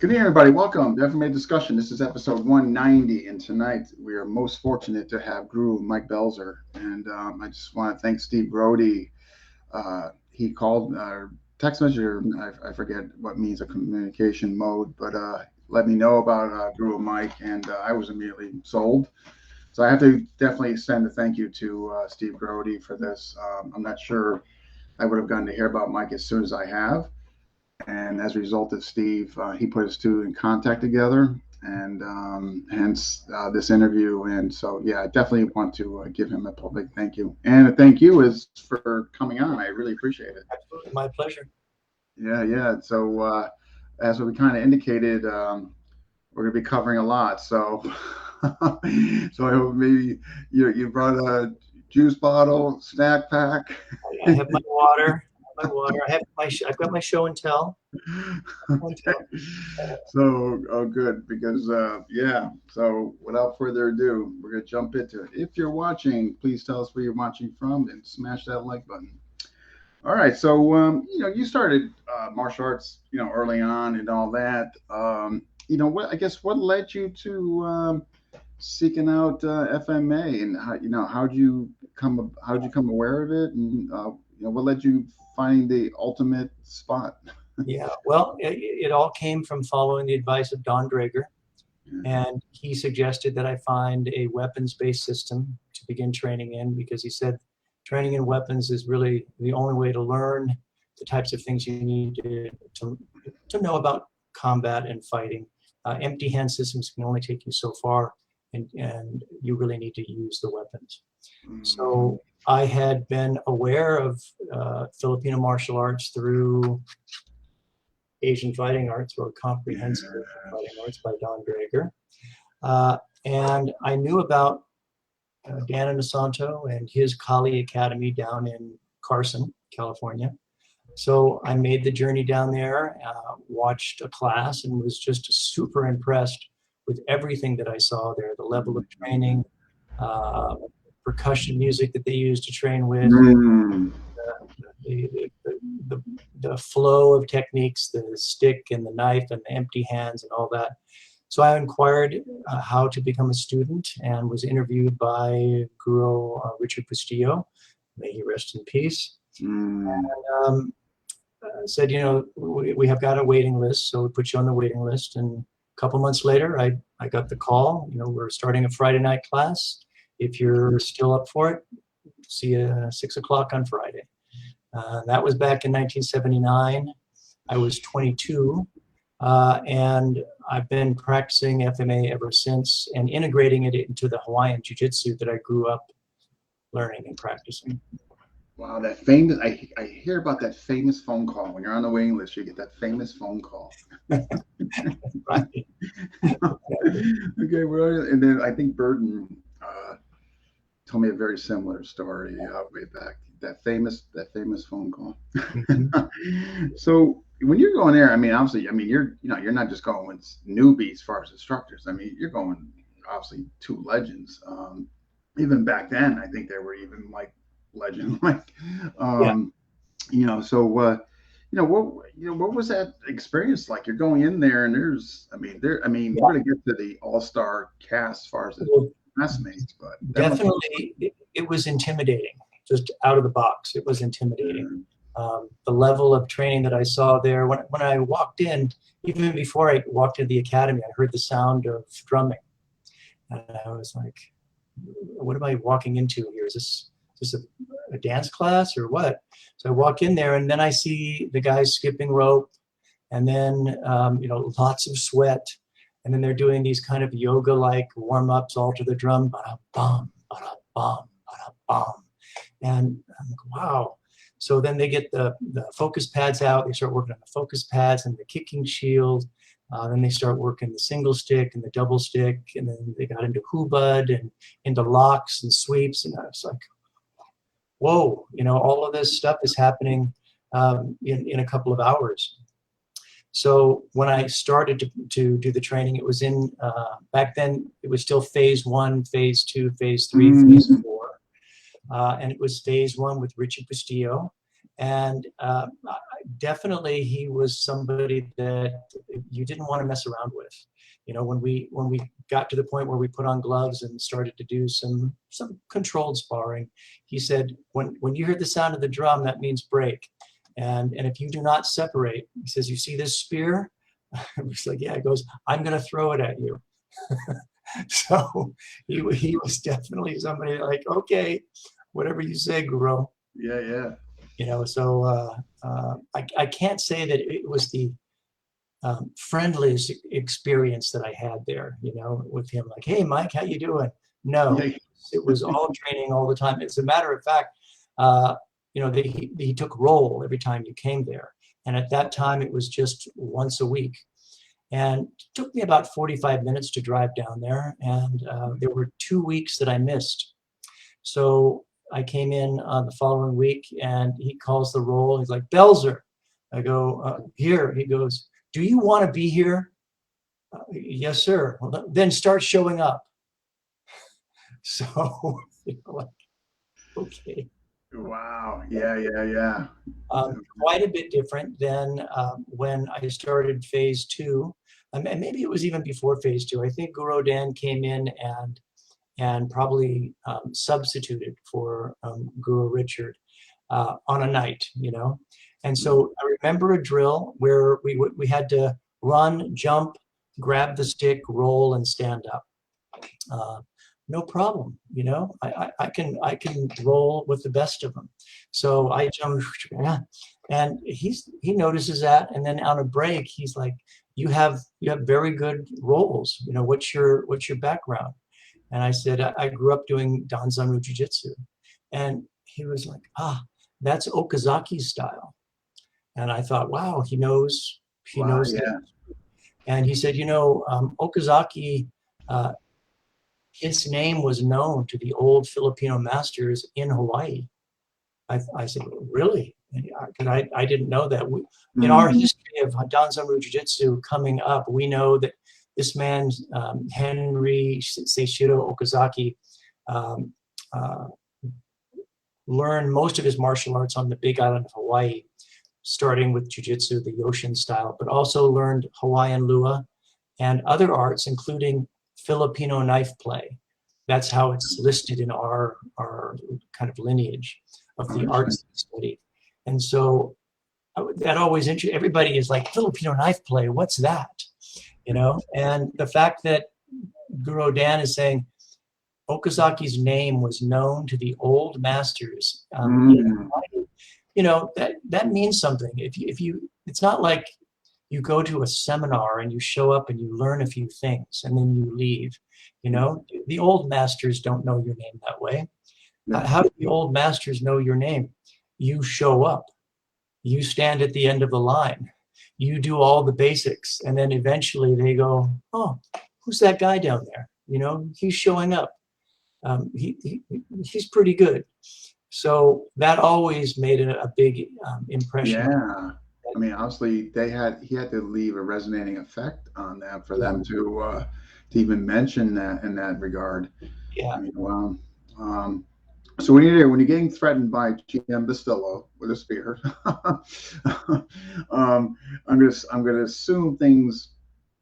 Good evening, everybody. Welcome to FMA Discussion. This is episode 190, and tonight we are most fortunate to have Guro Mike Belzer. And I just want to thank Steve Brody. He called text message, or I forget what means of communication mode, but let me know about Guro Mike, and I was immediately sold. So I have to definitely extend a thank you to Steve Brody for this. I'm not sure I would have gotten to hear about Mike as soon as I have. And as a result of Steve, he put us two in contact together, and hence this interview. And so, yeah, I definitely want to give him a public thank you. And a thank you is for coming on. I really appreciate it. Absolutely, my pleasure. Yeah. So as we kind of indicated, we're going to be covering a lot. So, so I hope maybe you brought a juice bottle, snack pack. I have my water. I've got my show and tell. So, good, because yeah. So without further ado, we're gonna jump into it. If you're watching, please tell us where you're watching from and smash that like button. All right. So you started martial arts, early on and all that. What led you to seeking out FMA, and how'd you come aware of it, and what led you finding the ultimate spot? Yeah, well, it all came from following the advice of Don Draeger, and he suggested that I find a weapons-based system to begin training in, because he said training in weapons is really the only way to learn the types of things you need to know about combat and fighting. Empty hand systems can only take you so far, and you really need to use the weapons. So I had been aware of Filipino martial arts through Asian fighting arts, or comprehensive fighting arts, by Don Draeger. And I knew about Dan Inosanto and his Kali Academy down in Carson, California. So I made the journey down there, watched a class, and was just super impressed with everything that I saw there, the level of training, percussion music that they use to train with, the flow of techniques, the stick and the knife and the empty hands and all that. So I inquired how to become a student, and was interviewed by Guro Richard Bustillo, may he rest in peace. And said, we have got a waiting list, so we put you on the waiting list. And a couple months later, I got the call, we're starting a Friday night class. If you're still up for it, see you at 6 o'clock on Friday. That was back in 1979. I was 22, and I've been practicing FMA ever since, and integrating it into the Hawaiian Jiu-Jitsu that I grew up learning and practicing. Wow, that famous! I hear about that famous phone call when you're on the waiting list. You get that famous phone call. Right. Okay, well, and then I think Burton told me a very similar story way back. That famous phone call. So when you're going there, obviously, you're not just going with newbies as far as instructors. You're going obviously two legends. Even back then, I think they were even like legend. So what was that experience like? You're going in there, and there's, we're gonna get to the all-star cast as far as the classmates, but definitely it was intimidating. Just out of the box, it was intimidating. The level of training that I saw there, when I walked in, even before I walked into the academy, I heard the sound of drumming, and I was like, what am I walking into here? Is this a dance class or what? So I walk in there, and then I see the guys skipping rope, and then lots of sweat, and then they're doing these kind of yoga-like warm-ups, all to the drum, ba-da-bum, ba-da-bum, ba-da-bum. And I'm like, wow. So then they get the focus pads out. They start working on the focus pads and the kicking shield. Then they start working the single stick and the double stick. And then they got into hubud and into locks and sweeps. And I was like, whoa, all of this stuff is happening in a couple of hours. So when I started to do the training, it was in, back then, it was still phase 1, phase 2, phase 3, phase 4. And it was phase 1 with Richard Bustillo. And definitely he was somebody that you didn't want to mess around with. You know, when we got to the point where we put on gloves and started to do some controlled sparring, he said, when you hear the sound of the drum, that means break. And if you do not separate, he says, you see this spear? I was like, yeah. He goes, I'm going to throw it at you. So he was definitely somebody like, okay, whatever you say, Guro. Yeah, yeah. You know, so I can't say that it was the friendliest experience that I had there, you know, with him. Like, hey, Mike, how you doing? No, Yeah. it was all training all the time. As a matter of fact, you know, he took roll every time you came there. And at that time, it was just once a week. And it took me about 45 minutes to drive down there. And there were 2 weeks that I missed. So I came in the following week and he calls the roll. He's like, Belzer. I go, here. He goes, do you want to be here? Yes, sir. Well, then start showing up. So, you know, like, okay. Wow. Yeah, yeah, yeah. Quite a bit different than when I started phase 2. And maybe it was even before phase 2. I think Guro Dan came in and probably substituted for Guru Richard on a night, you know. And so I remember a drill where we had to run, jump, grab the stick, roll, and stand up. No problem, you know. I can roll with the best of them. So I jump, and he notices that, and then on a break, he's like, "You have very good rolls. You know, what's your background?" And I said, I grew up doing Don Draeger Jiu-Jitsu. And he was like, that's Okazaki style. And I thought, wow, he knows. Wow, yeah. And he said, you know, Okazaki, his name was known to the old Filipino masters in Hawaii. I said, really? Because I didn't know that. In our history of Don Draeger Jiu-Jitsu coming up, we know that this man, Henry Seishiro Okazaki, learned most of his martial arts on the Big Island of Hawaii, starting with Jiu-Jitsu, the Yoshin style, but also learned Hawaiian Lua and other arts, including Filipino knife play. That's how it's listed in our kind of lineage of the arts study. And so that always interests everybody. Is like, Filipino knife play, what's that? You know, and the fact that Guro Dan is saying Okazaki's name was known to the old masters, you know, that means something. If you, it's not like you go to a seminar and you show up and you learn a few things and then you leave. You know, the old masters don't know your name that way. How do the old masters know your name? You show up. You stand at the end of the line. You do all the basics, and then eventually they go, oh, who's that guy down there? You know, he's showing up. He's pretty good. So that always made a big impression. Yeah. I mean, honestly, he had to leave a resonating effect on them for them to even mention that in that regard. Yeah. I mean, wow. So when you're getting threatened by GM Bustillo with a spear, I'm gonna assume things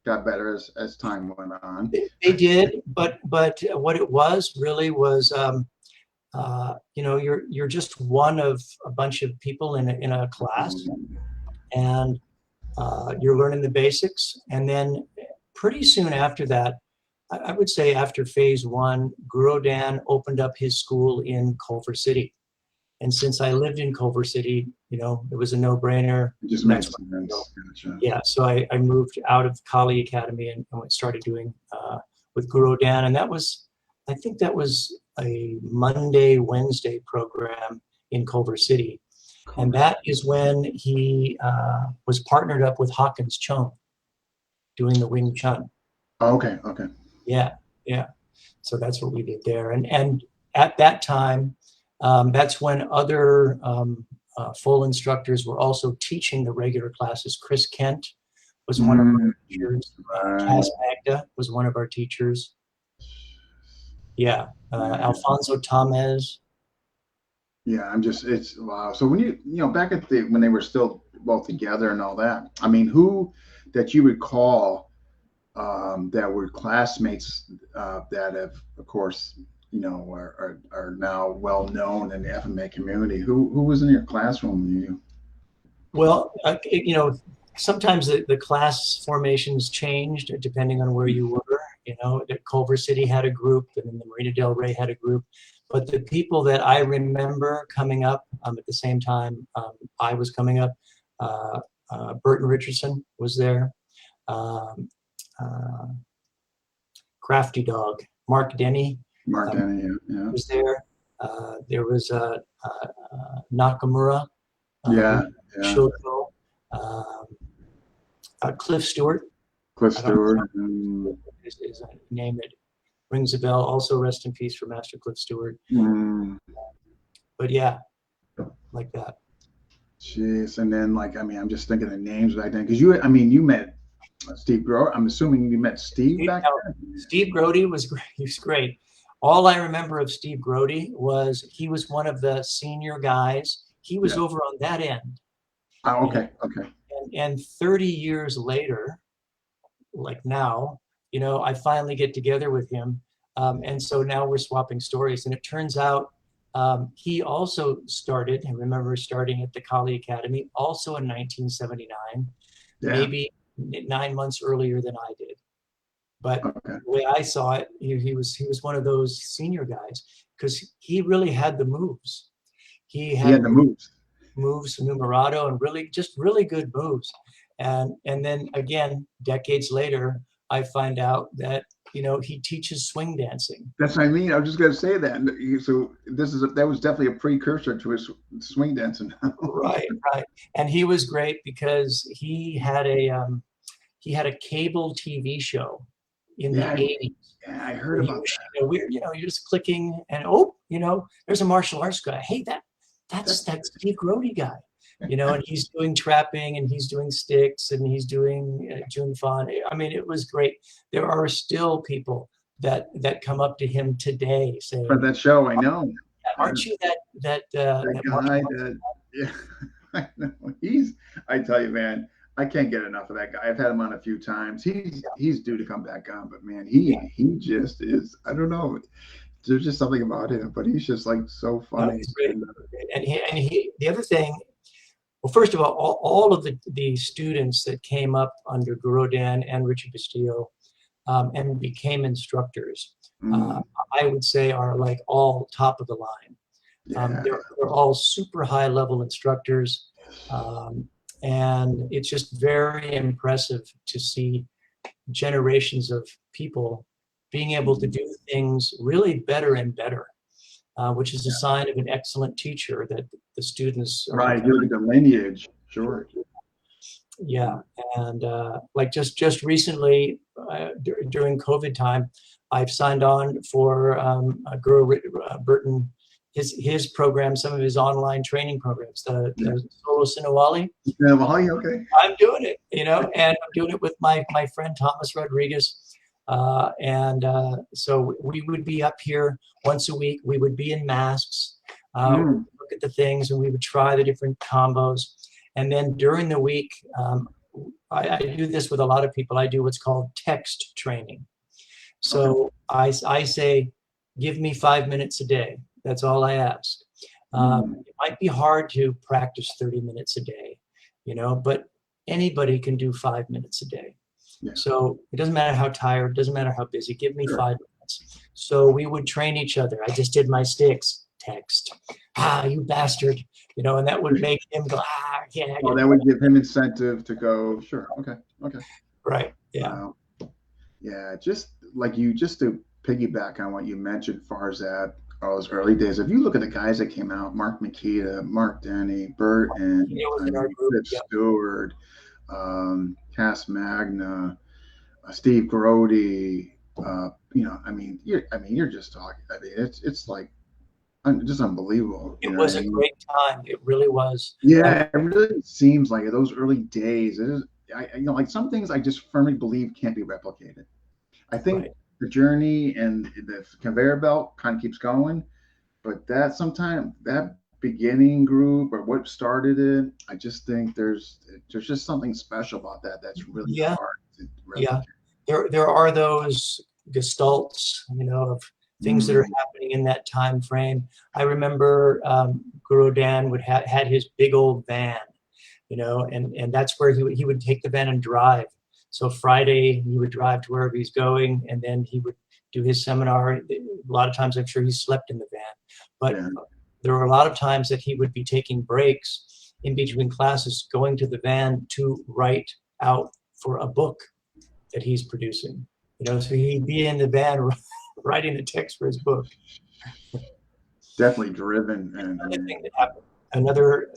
got better as time went on. They did, but what it was really was, you know, you're just one of a bunch of people in a class, and you're learning the basics, and then pretty soon after that, I would say after phase 1, Guro Dan opened up his school in Culver City. And since I lived in Culver City, you know, it was a no-brainer. It just makes sense. Gotcha. Yeah, so I moved out of Kali Academy and started doing with Guro Dan. And that was, I think that was a Monday, Wednesday program in Culver City. And that is when he was partnered up with Hawkins Chung doing the Wing Chun. Oh, okay, okay. Yeah, yeah. So that's what we did there. And at that time, that's when other full instructors were also teaching the regular classes. Chris Kent was one of our teachers. Cass Magda was one of our teachers. Yeah, Alfonso Tamez. Yeah, it's wow. So when back at when they were still both together and all that, I mean, who that you recall that were classmates that have, of course, are now well known in the FMA community. Who was in your classroom? Well, sometimes the class formations changed depending on where you were. Culver City had a group, and then the Marina Del Rey had a group. But the people that I remember coming up at the same time I was coming up, Burton Richardson was there, um, uh, Crafty Dog, Mark Denny Mark Denny, yeah, was there. There was Nakamura, yeah, yeah. Shoko, um, Cliff Stewart. Cliff I don't know Stewart. is a name that rings a bell. Also, rest in peace for Master Cliff Stewart. But yeah, like that. Jeez, and then I'm just thinking of names back then because you met Steve Grow. I'm assuming you met Steve back then. Steve Grody was great. He was great. All I remember of Steve Grody was he was one of the senior guys. He was over on that end. Oh, okay, okay. And 30 years later, like now, I finally get together with him. And so now we're swapping stories. And it turns out he also started, I remember starting at the Kali Academy, also in 1979, maybe 9 months earlier than I did. But the way I saw it, he was one of those senior guys because he really had the moves. He had the moves, numerato, and really good moves. And then again, decades later, I find out that he teaches swing dancing. That's what I mean. I was just going to say that. So that was definitely a precursor to his swing dancing. Right. And he was great because he had a cable TV show in the 80s. Yeah, I heard about that. You're just clicking and there's a martial arts guy. Hey, that's that Steve Grody guy. And he's doing trapping, and he's doing sticks, and he's doing Jun Fan. I mean, it was great. There are still people that come up to him today saying, "For that show, I know. Aren't you that guy that?" Yeah, I know. I tell you, man, I can't get enough of that guy. I've had him on a few times. He's due to come back on, but man, he just is. I don't know. There's just something about him, but he's just so funny. And he the other thing. Well, first of all of the students that came up under Guro Dan and Richard Bustillo and became instructors, I would say are all top of the line. They're all super high level instructors. And it's just very impressive to see generations of people being able to do things really better and better. Which is a sign of an excellent teacher that the students are right. You're the lineage, sure. Yeah, and just recently during COVID time, I've signed on for Guru Burton, his program, some of his online training programs, the Solo Sinawali. Okay. I'm doing it, and I'm doing it with my friend Thomas Rodriguez. So we would be up here once a week. We would be in masks, look at the things, and we would try the different combos. And then during the week, I do this with a lot of people. I do what's called text training. So I say, give me 5 minutes a day. That's all I ask. It might be hard to practice 30 minutes a day, but anybody can do 5 minutes a day. Yeah. So it doesn't matter how tired, it doesn't matter how busy, give me 5 minutes. So we would train each other. I just did my sticks, text, you bastard, and that would make him go, yeah. Well, that would give him incentive to go, sure, okay. Right, yeah. Yeah, just to piggyback on what you mentioned, Farzad, all those early days, if you look at the guys that came out, Mark Makita, Mark Denny, Burton, Stewart, Cass Magna, Steve Grody, you're just talking. I mean, it's just unbelievable. It was a great time. It really was. Yeah, it really seems like those early days. It is. Some things I just firmly believe can't be replicated. I think the journey and the conveyor belt kind of keeps going, but that beginning group or what started it. I just think there's just something special about that that's really Yeah, hard to yeah. replicate. There are those gestalts, of things that are Mm, happening in that time frame. I remember Guru Dan would had his big old van, and that's where he would take the van and drive. So Friday he would drive to wherever he's going, and then he would do his seminar. A lot of times I'm sure he slept in the van, but yeah. there were a lot of times that he would be taking breaks in between classes, going to the van to write out for a book that he's producing. So he'd be in the van writing the text for his book. Definitely driven Another and thing that happened, another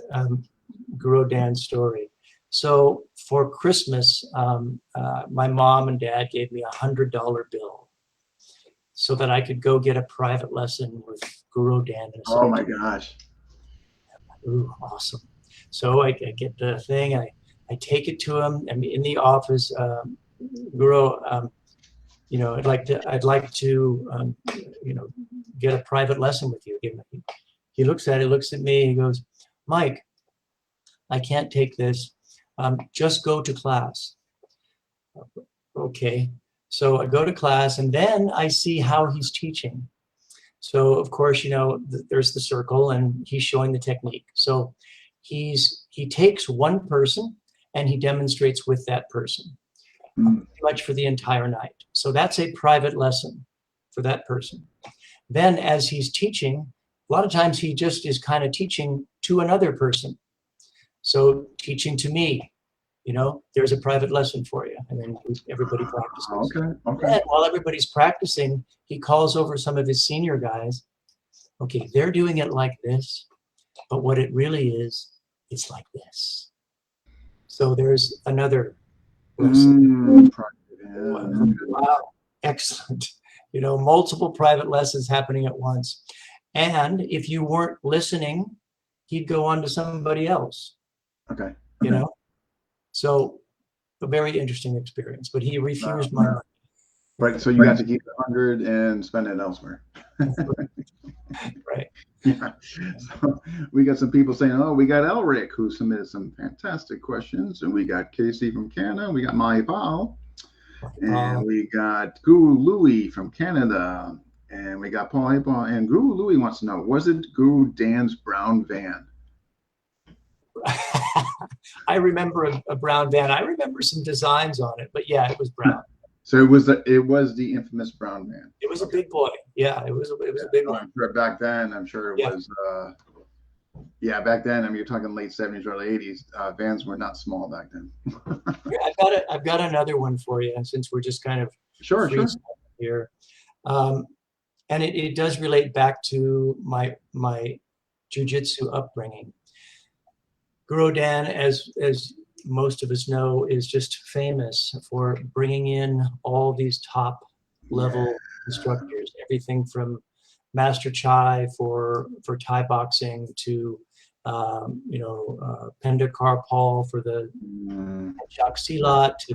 Guru Dan story. So for Christmas, my mom and dad gave me $100 bill so that I could go get a private lesson with Guru Dan. oh my gosh. Ooh, awesome. So I get the thing, I take it to him. I'm in the office. Guru, I'd like to, get a private lesson with you. He looks at it, looks at me, he goes, Mike, I can't take this. Just go to class. Okay. So I go to class and then I see how he's teaching. So of course, there's the circle and he's showing the technique. So he takes one person and he demonstrates with that person, Mm, pretty much for the entire night. So that's a private lesson for that person. Then as he's teaching, a lot of times he just is kind of teaching to another person. So teaching to me, there's a private lesson for you. And then everybody practices. okay. Okay. And while everybody's practicing, he calls over some of his senior guys. Okay, they're doing it like this, but what it really is, it's like this. So there's another lesson. Yeah. Wow, excellent. Multiple private lessons happening at once. And if you weren't listening, he'd go on to somebody else, Okay. you know? So a very interesting experience, but he refused my money. Right. So you got to keep the 100 and spend it elsewhere. Right. Yeah. So we got some people saying, oh, we got Elric who submitted some fantastic questions. And we got Casey from Canada. We got Mahi Paul. And we got Guru Louie from Canada. And we got Paul Paul. And Guru Louie wants to know, was it Guru Dan's brown van? I remember a brown van. I remember some designs on it, but yeah, it was brown. So it was the infamous brown van. It was a big boy. Yeah, it was a big one. I'm sure back then, I'm sure it was. Back then, I mean, you're talking late 70s, early 80s. Vans were not small back then. Yeah, I've got another one for you since we're just kind of Sure. here, and it does relate back to my jiu-jitsu upbringing. Guro Dan, as most of us know, is just famous for bringing in all these top level instructors, everything from Master Chai for Thai boxing to Penda Karpal for the Jacques Silat to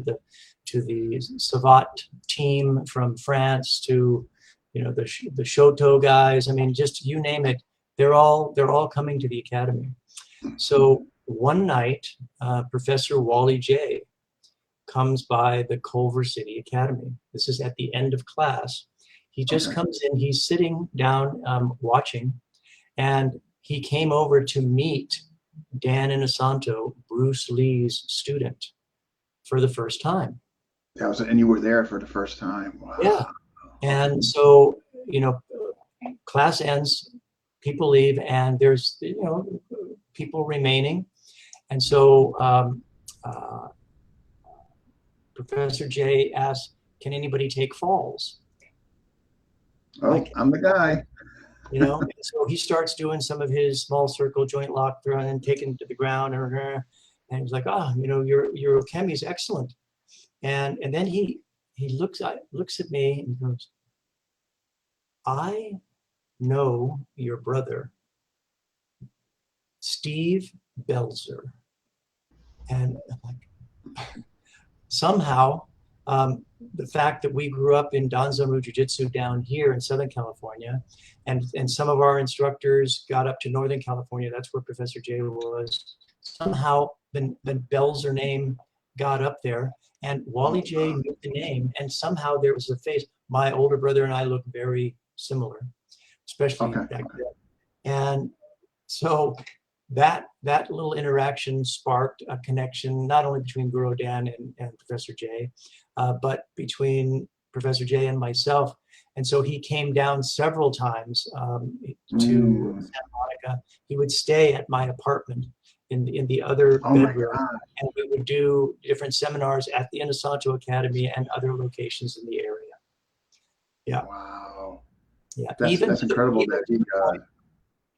the Savat team from France to the Shoto guys. I mean, just you name it, they're all coming to the academy. So one night, Professor Wally J comes by the Culver City Academy. This is at the end of class. He just comes in, he's sitting down watching, and he came over to meet Dan Inosanto, Bruce Lee's student, for the first time. And you were there for the first time. Wow. Yeah. And so, class ends, people leave, and there's, people remaining. And so Professor J asked, can anybody take falls? Oh, I'm the guy. So he starts doing some of his small circle joint lock throw and then taking to the ground, and he's like, your kemi is excellent. And then he looks at me and goes, I know your brother, Steve Belzer. And I'm like, somehow The fact that we grew up in Don Draeger Jiu-Jitsu down here in Southern California, and some of our instructors got up to Northern California. That's where Professor J was. Somehow the Belzer name got up there, and Wally J knew the name, and somehow there was a face. My older brother and I look very similar, especially back then. And so that little interaction sparked a connection, not only between Guro Dan and Professor J, but between Professor J and myself. And so he came down several times to Santa Monica. He would stay at my apartment in the other bedroom, and we would do different seminars at the Inosanto Academy and other locations in the area. Yeah. Wow. Yeah. That's incredible.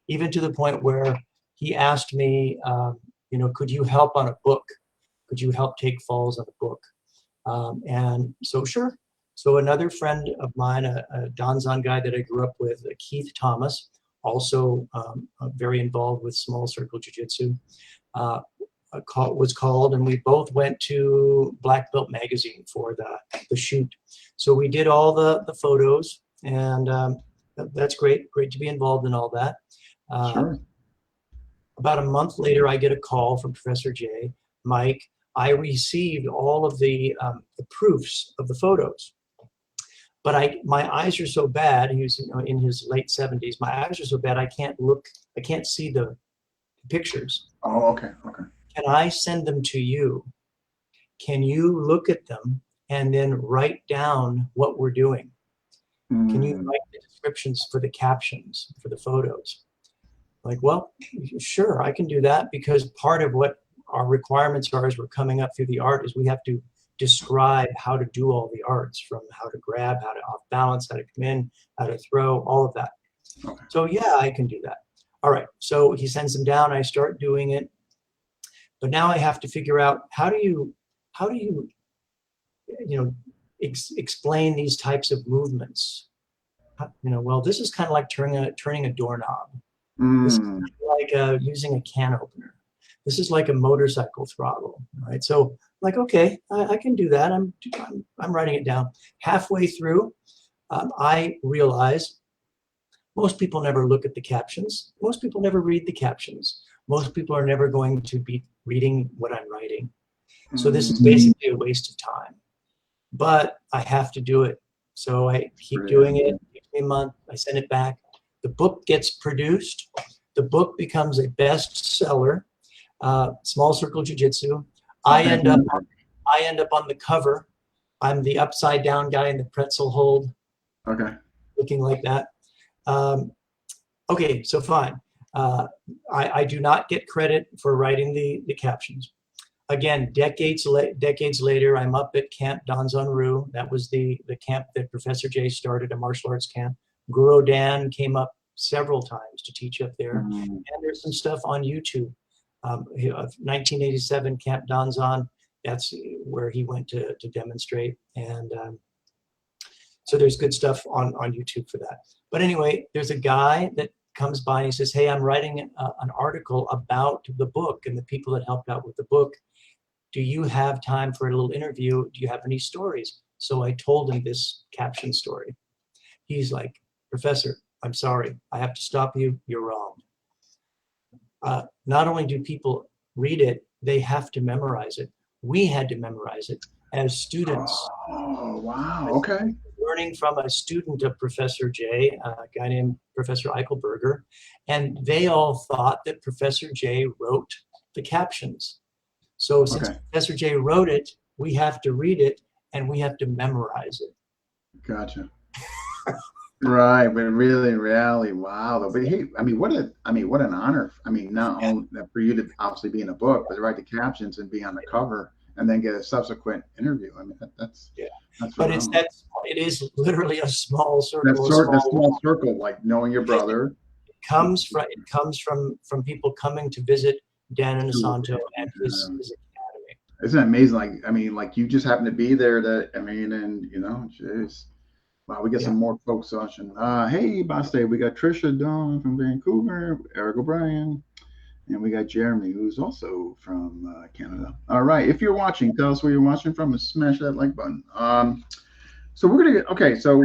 Even to the point where he asked me, you know, could you help on a book? Could you help take falls on a book? And so, sure. So another friend of mine, a Don Zon guy that I grew up with, Keith Thomas, also very involved with small circle jiu-jitsu, was called, and we both went to Black Belt magazine for the shoot. So we did all the photos, and that's great to be involved in all that. Sure. About a month later, I get a call from Professor J, Mike. I received all of the proofs of the photos, but my eyes are so bad. He was, you know, in his late 70s. My eyes are so bad I can't see the pictures. Oh, okay. Can I send them to you? Can you look at them and then write down what we're doing? Can you write the descriptions for the captions for the photos? Like, well, sure, I can do that, because part of what our requirements are as we're coming up through the art is we have to describe how to do all the arts, from how to grab, how to off balance, how to come in, how to throw, all of that. Okay. So yeah, I can do that. All right, so he sends them down, I start doing it. But now I have to figure out how do you explain these types of movements? You know, well, this is kind of like turning a doorknob. This is kind of like using a can opener. This is like a motorcycle throttle, right? So, like, okay, I can do that. I'm writing it down. Halfway through, I realize most people never look at the captions. Most people never read the captions. Most people are never going to be reading what I'm writing. So this is basically a waste of time. But I have to do it. So I keep doing it. It takes me a month. I send it back. The book gets produced. The book becomes a bestseller. Small Circle Jiu-Jitsu. I end up on the cover. I'm the upside down guy in the pretzel hold. Okay. Looking like that. Okay, so fine. I do not get credit for writing the captions. Again, decades later, I'm up at Camp Don Draeger. That was the camp that Professor J started, a martial arts camp. Guro Dan came up several times to teach up there. And there's some stuff on YouTube. 1987 Camp Don Zon, that's where he went to demonstrate. And so there's good stuff on YouTube for that. But anyway, there's a guy that comes by and he says, hey, I'm writing an article about the book and the people that helped out with the book. Do you have time for a little interview? Do you have any stories? So I told him this caption story. He's like, Professor, I'm sorry, I have to stop you. You're wrong. Not only do people read it, they have to memorize it. We had to memorize it as students. Oh, wow. Okay. Learning from a student of Professor J, a guy named Professor Eichelberger, and they all thought that Professor J wrote the captions. So since Professor J wrote it, we have to read it and we have to memorize it. Gotcha. Right, but really, in reality, wow. But hey, I mean, what an honor. I mean, not only for you to obviously be in a book, but to write the captions and be on the cover, and then get a subsequent interview. I mean, that's but it is literally a small circle. That small circle, like knowing your brother. It comes from people coming to visit Dan Inosanto and his academy. Isn't it amazing? Like, I mean, like you just happen to be there. And you know, jeez. Wow, we got some more folks watching. Hey, Baste, we got Trisha Dawn from Vancouver, Eric O'Brien, And we got Jeremy, who's also from Canada. All right. If you're watching, tell us where you're watching from and smash that like button. So we're going to get, okay. So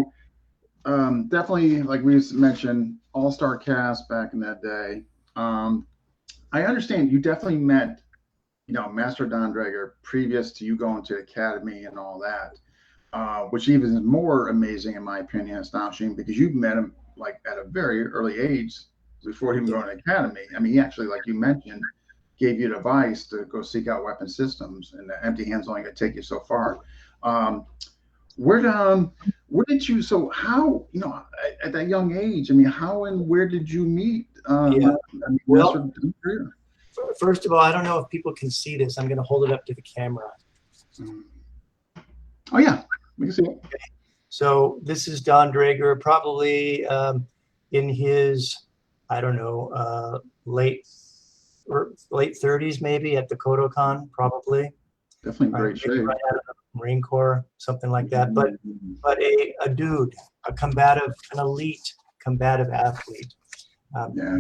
definitely, like we mentioned, all-star cast back in that day. I understand you definitely met, Master Donn Draeger previous to you going to the academy and all that, which even is more amazing in my opinion, astonishing, because you met him like at a very early age before even going to the academy. I mean, he actually, like you mentioned, gave you advice to go seek out weapon systems, and the empty hands only going to take you so far. Where did you, so how, at that young age, I mean, how and where did you meet Yeah. Master Well, Donn Draeger? first of all, I don't know if people can see this. I'm going to hold it up to the camera. Oh yeah, we can see it. Okay. So this is Don Draeger, probably in his, I don't know, late 30s, maybe at the Kodokan, probably. Definitely great shape. Right out of the Marine Corps, something like that. But a dude, a combative, an elite combative athlete. Yeah.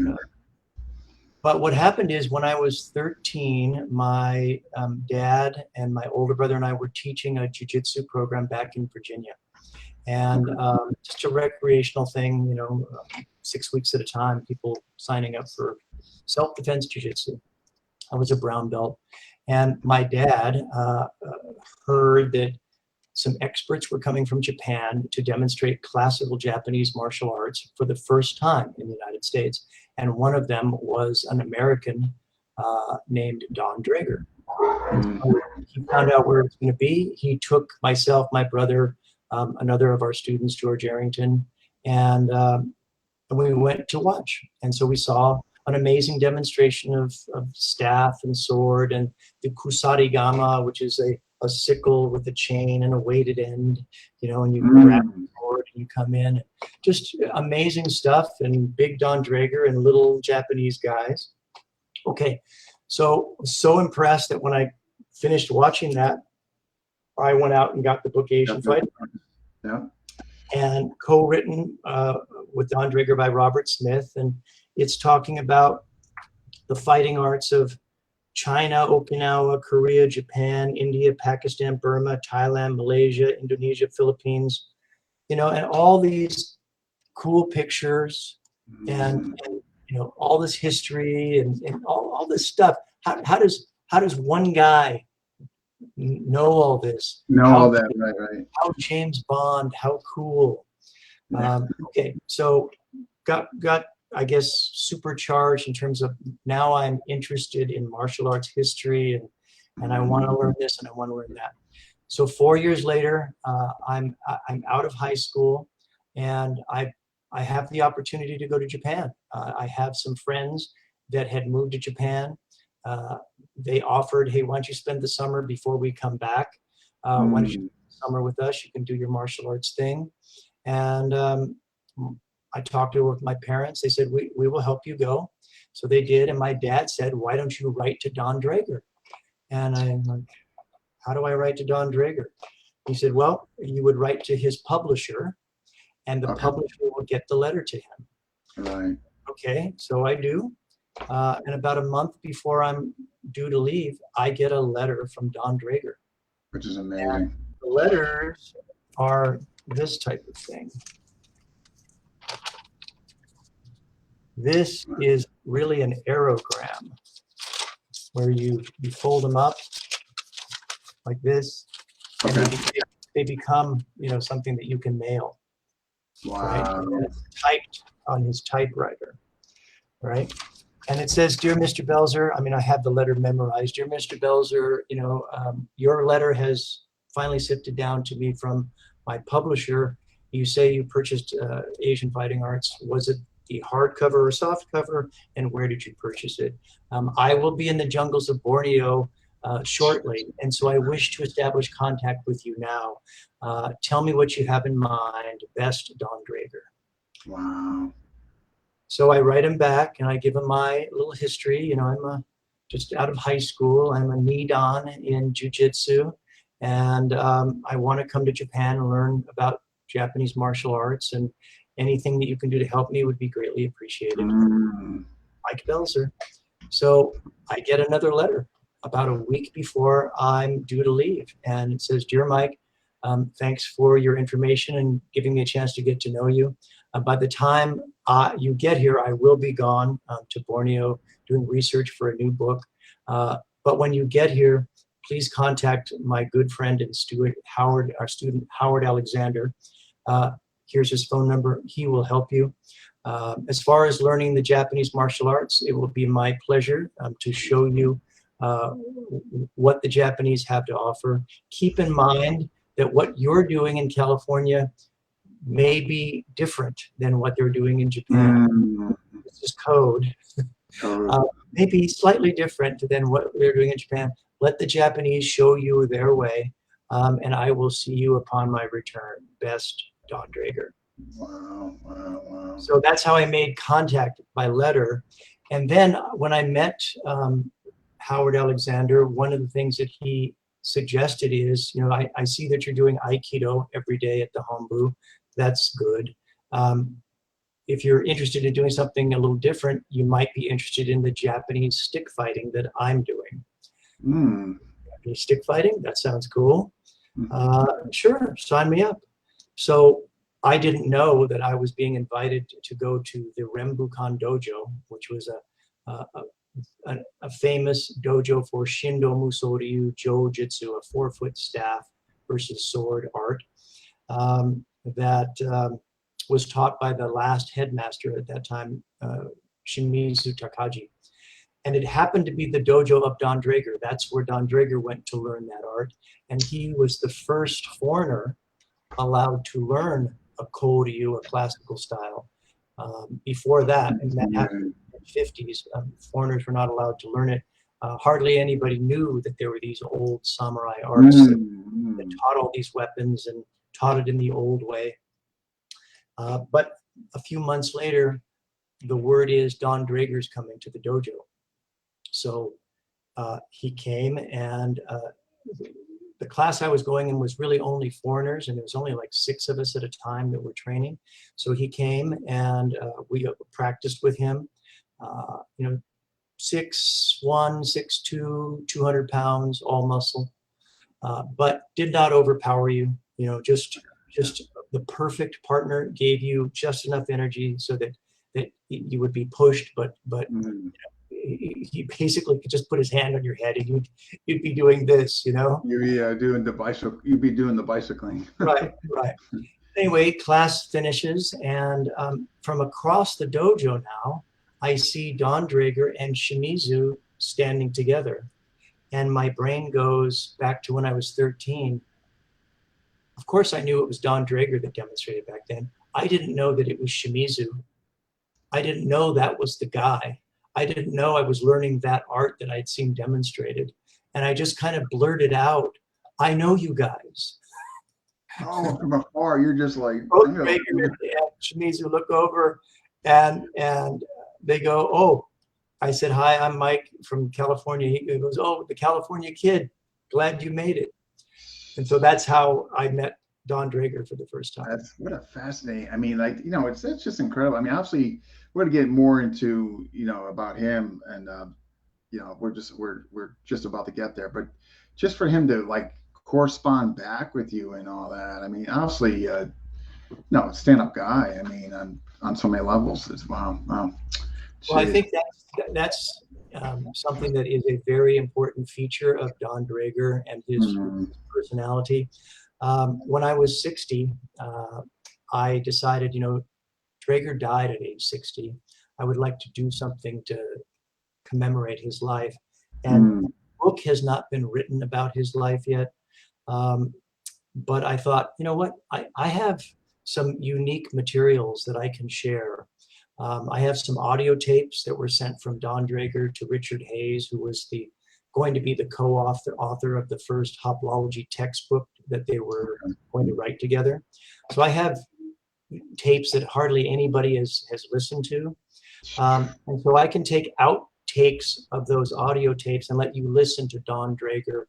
But what happened is when I was 13, my dad and my older brother and I were teaching a jiu-jitsu program back in Virginia. And just a recreational thing, 6 weeks at a time, people signing up for self-defense jiu-jitsu. I was a brown belt. And my dad heard that some experts were coming from Japan to demonstrate classical Japanese martial arts for the first time in the United States. And one of them was an American named Don Draeger. So he found out where it was going to be. He took myself, my brother, another of our students, George Arrington, and we went to watch. And so we saw an amazing demonstration of staff and sword, and the kusarigama, which is a sickle with a chain and a weighted end, and you grab the sword and you come in. Just amazing stuff, and big Don Draeger and little Japanese guys. Okay, so impressed that when I finished watching that, I went out and got the book Asian Fighting Arts. Yeah. And co-written with Don Draeger by Robert Smith, and it's talking about the fighting arts of China, Okinawa, Korea, Japan, India, Pakistan, Burma, Thailand, Malaysia, Indonesia, Philippines, and all these cool pictures and all this history and all this stuff. How does one guy know all this? All that, right. How James Bond, how cool. Okay, so got I guess supercharged in terms of now I'm interested in martial arts history, and I want to learn this and I want to learn that. So 4 years later, I'm out of high school, and I have the opportunity to go to Japan. I have some friends that had moved to Japan. They offered, hey, why don't you spend the summer before we come back? Why don't you spend the summer with us? You can do your martial arts thing. And I talked to my parents. They said, we will help you go. So they did. And my dad said, why don't you write to Don Draeger? And I'm like, how do I write to Don Draeger? He said, well, you would write to his publisher, and the publisher will get the letter to him. Right. Okay, so I do. And about a month before I'm due to leave, I get a letter from Don Draeger. Which is amazing. And the letters are this type of thing. This is really an aerogram, where you fold them up like this, and they become something that you can mail. Wow. Right? And it's typed on his typewriter, right? And it says, "Dear Mr. Belzer," I mean, I have the letter memorized. "Dear Mr. Belzer, your letter has finally sifted down to me from my publisher. You say you purchased Asian Fighting Arts. Was it the hardcover or softcover, and where did you purchase it? I will be in the jungles of Borneo shortly, and so I wish to establish contact with you now. Tell me what you have in mind. Best, Don Draeger." Wow. So I write him back, and I give him my little history. I'm just out of high school. I'm a knee dan in jiu-jitsu, and I want to come to Japan and learn about Japanese martial arts, and anything that you can do to help me would be greatly appreciated. Mike Belzer. So I get another letter about a week before I'm due to leave. And it says, "Dear Mike, thanks for your information and giving me a chance to get to know you. By the time you get here, I will be gone to Borneo doing research for a new book. But when you get here, please contact my good friend and student, Howard, our student, Howard Alexander. Here's his phone number. He will help you. As far as learning the Japanese martial arts, it will be my pleasure to show you what the Japanese have to offer. Keep in mind that what you're doing in California may be different than what they're doing in Japan. This is code. Maybe slightly different than what they're doing in Japan. Let the Japanese show you their way, and I will see you upon my return. Best, Don Draeger." Wow, wow, wow. So that's how I made contact by letter. And then when I met Howard Alexander, one of the things that he suggested is, I see that you're doing Aikido every day at the Hombu. That's good. If you're interested in doing something a little different, you might be interested in the Japanese stick fighting that I'm doing. Japanese stick fighting, that sounds cool. Sure, sign me up. So I didn't know that I was being invited to go to the Rembukan Dojo, which was a famous dojo for Shindo Musoryu Jiu-Jitsu, a 4-foot staff versus sword art that was taught by the last headmaster at that time, Shimizu Takagi. And it happened to be the dojo of Don Draeger. That's where Don Draeger went to learn that art. And he was the first foreigner allowed to learn a Koryu, a classical style. Before that, and that happened in the 50s, foreigners were not allowed to learn it. Hardly anybody knew that there were these old samurai arts that taught all these weapons and taught it in the old way. But a few months later, the word is Don Draeger's coming to the dojo. So he came, and the class I was going in was really only foreigners, and there was only like 6 of us at a time that were training. So he came, and we practiced with him. 6'1", 6'2", 200 pounds, all muscle, but did not overpower you. Just the perfect partner, gave you just enough energy so that you would be pushed, but he basically could just put his hand on your head and you'd be doing this, doing the bicycle. You'd be doing the bicycling. Right. Anyway, class finishes, and from across the dojo now, I see Don Draeger and Shimizu standing together, and my brain goes back to when I was 13. Of course, I knew it was Don Draeger that demonstrated back then. I didn't know that it was Shimizu. I didn't know that was the guy. I didn't know I was learning that art that I'd seen demonstrated. And I just kind of blurted out, "I know you guys." Oh, from afar, you're just like, both Draeger and Shimizu look over, and they go, "Oh," I said, "Hi, I'm Mike from California." He goes, "Oh, the California kid, glad you made it." And so that's how I met Don Draeger for the first time. What a fascinating. I mean, it's just incredible. I mean, obviously, we're going to get more into about him, and we're just about to get there. But just for him to correspond back with you and all that. I mean, obviously, stand-up guy. I mean, on so many levels. It's wow. Well, I think that's something that is a very important feature of Don Draeger and his personality. When I was 60, I decided, Draeger died at age 60. I would like to do something to commemorate his life. And the book has not been written about his life yet. But I thought, you know what? I have some unique materials that I can share. I have some audio tapes that were sent from Don Draeger to Richard Hayes, who was going to be the co-author of the first hoplology textbook that they were going to write together. So I have tapes that hardly anybody has listened to. And so I can take outtakes of those audio tapes and let you listen to Don Draeger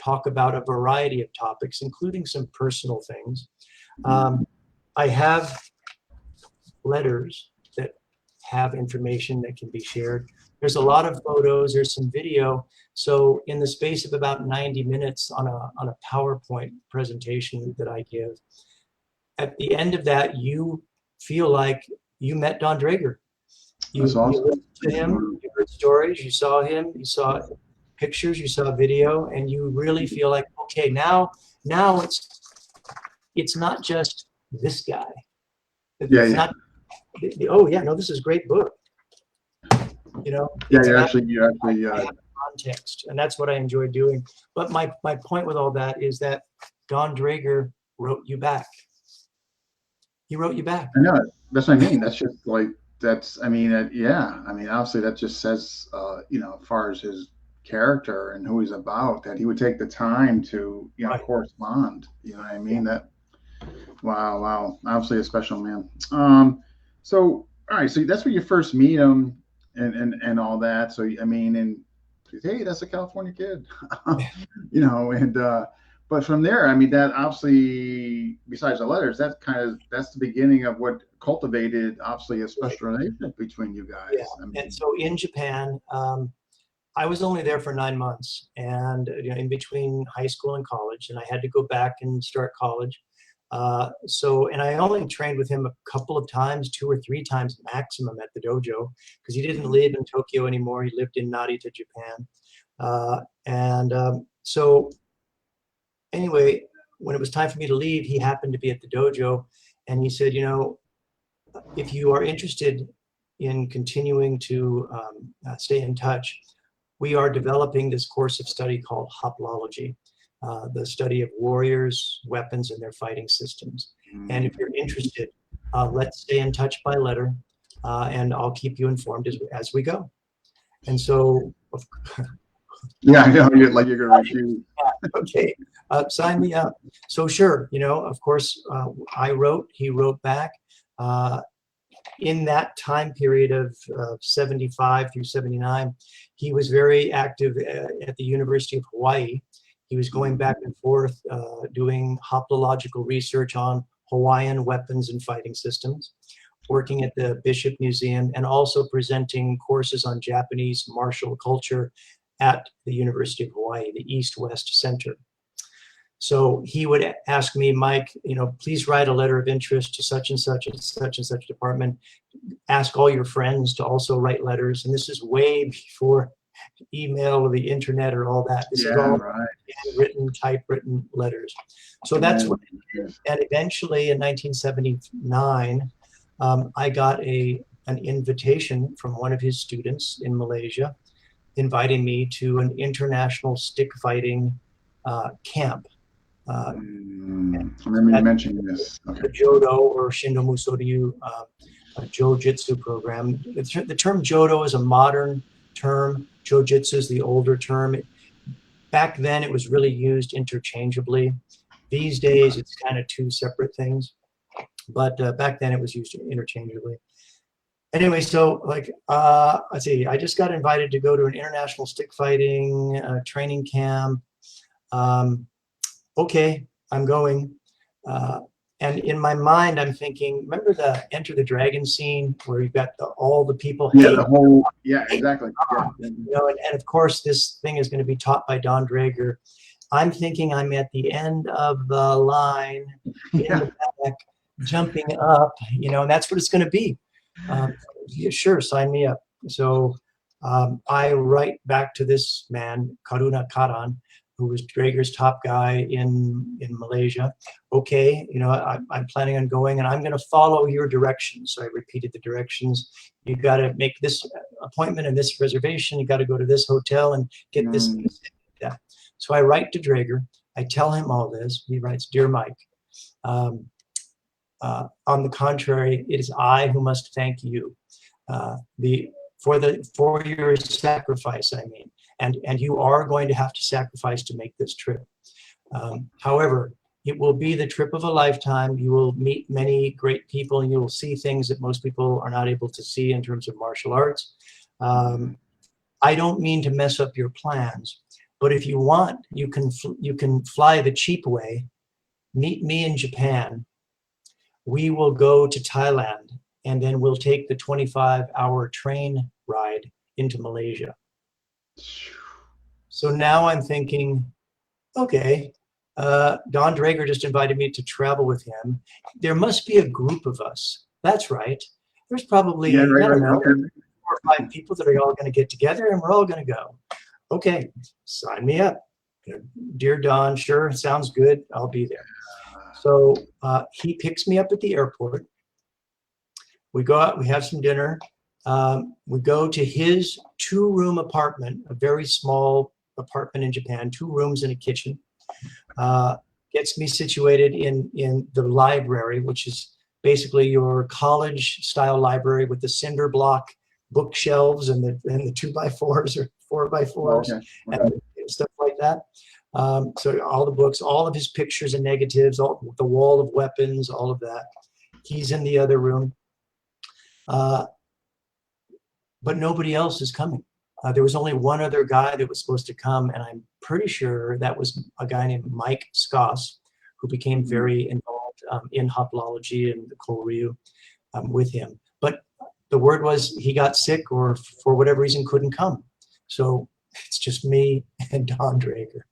talk about a variety of topics, including some personal things. I have letters that have information that can be shared. There's a lot of photos, there's some video. So in the space of about 90 minutes on a PowerPoint presentation that I give, at the end of that, you feel like you met Don Draeger. That's You awesome. listened to him, you heard stories, you saw him, you saw pictures, you saw video, and you really feel like, okay, now it's not just this guy. It's not, oh yeah, no, this is a great book. You know, Yeah, it's you actually context, and that's what I enjoy doing. But my point with all that is that Don Draeger wrote you back. He wrote you back. I know. That's what I mean. That's just like, that's, I mean, yeah. I mean, obviously that just says, you know, as far as his character and who he's about, that he would take the time to, you know, Right. correspond. You know what I mean? That, wow. Obviously a special man. So, all right. So that's where you first meet him and all that. So, I mean, and hey, that's a California kid, you know, and, but from there, I mean, that obviously, besides the letters, that's the beginning of what cultivated, obviously, a special relationship between you guys. Yeah. I mean, And so in Japan, I was only there for 9 months, and you know, in between high school and college, and I had to go back and start college. And I only trained with him a couple of times, 2 or 3 times maximum at the dojo, because he didn't live in Tokyo anymore. He lived in Narita, Japan. So anyway, when it was time for me to leave, he happened to be at the dojo, and he said, you know, if you are interested in continuing to stay in touch, we are developing this course of study called hoplology, the study of warriors, weapons, and their fighting systems. And if you're interested, let's stay in touch by letter, and I'll keep you informed as we go. And so, yeah, I know, you're going to refuse. okay, sign me up. So sure, you know, of course, I wrote, he wrote back. In that time period of 75 through 79, he was very active at the University of Hawaii. He was going back and forth doing hoplological research on Hawaiian weapons and fighting systems, working at the Bishop Museum, and also presenting courses on Japanese martial culture at the University of Hawaii, the East-West Center. So he would ask me, Mike, you know, please write a letter of interest to such and such and such and such department. Ask all your friends to also write letters. And this is way before email or the internet or all that. This is all handwritten, typewritten letters. So that's what, and eventually in 1979, I got an invitation from one of his students in Malaysia, inviting me to an international stick fighting camp. I remember you mentioning this. Okay. The Jodo or Shindo Musoryu Jiu-Jitsu program. The term Jodo is a modern term. Jiu-Jitsu is the older term. Back then, it was really used interchangeably. These days, it's kind of 2 separate things. But back then, it was used interchangeably. Anyway, so like, let's see, I just got invited to go to an international stick fighting training camp. Okay, I'm going. And in my mind, I'm thinking, remember the Enter the Dragon scene where you've got all the people? Yeah, the whole, yeah, exactly. Yeah. You know, and of course, this thing is going to be taught by Don Draeger. I'm thinking I'm at the end of the line, in the back, jumping up, you know, and that's what it's going to be. Yeah, sure, sign me up. So I write back to this man, Karuna Karan, who was Draeger's top guy in Malaysia. Okay, you know, I'm planning on going, and I'm going to follow your directions. So I repeated the directions. You got to make this appointment and this reservation. You got to go to this hotel and get this. Yeah. So I write to Draeger. I tell him all this. He writes, "Dear Mike, on the contrary, it is I who must thank you for your sacrifice. I mean, and you are going to have to sacrifice to make this trip. However, it will be the trip of a lifetime. You will meet many great people, and you will see things that most people are not able to see in terms of martial arts. I don't mean to mess up your plans, but if you want, you can fly the cheap way. Meet me in Japan. We will go to Thailand, and then we'll take the 25-hour train ride into Malaysia. So now I'm thinking, okay, Don Draeger just invited me to travel with him. There must be a group of us. That's right. There's probably, Yeah, right, I don't right. know, Okay. 4 or 5 people that are all going to get together and we're all going to go. Okay, sign me up. Dear Don, sure, sounds good. I'll be there. So he picks me up at the airport. We go out, we have some dinner. We go to his 2-room apartment, a very small apartment in Japan, 2 rooms and a kitchen. Gets me situated in the library, which is basically your college style library with the cinder block bookshelves and the 2x4s or 4x4s. Okay. And stuff like that. So all the books, all of his pictures and negatives, the wall of weapons, all of that. He's in the other room. But nobody else is coming. There was only one other guy that was supposed to come, and I'm pretty sure that was a guy named Mike Skoss, who became very involved in hoplology and the Koryu with him. But the word was he got sick or for whatever reason couldn't come. So it's just me and Don Draeger.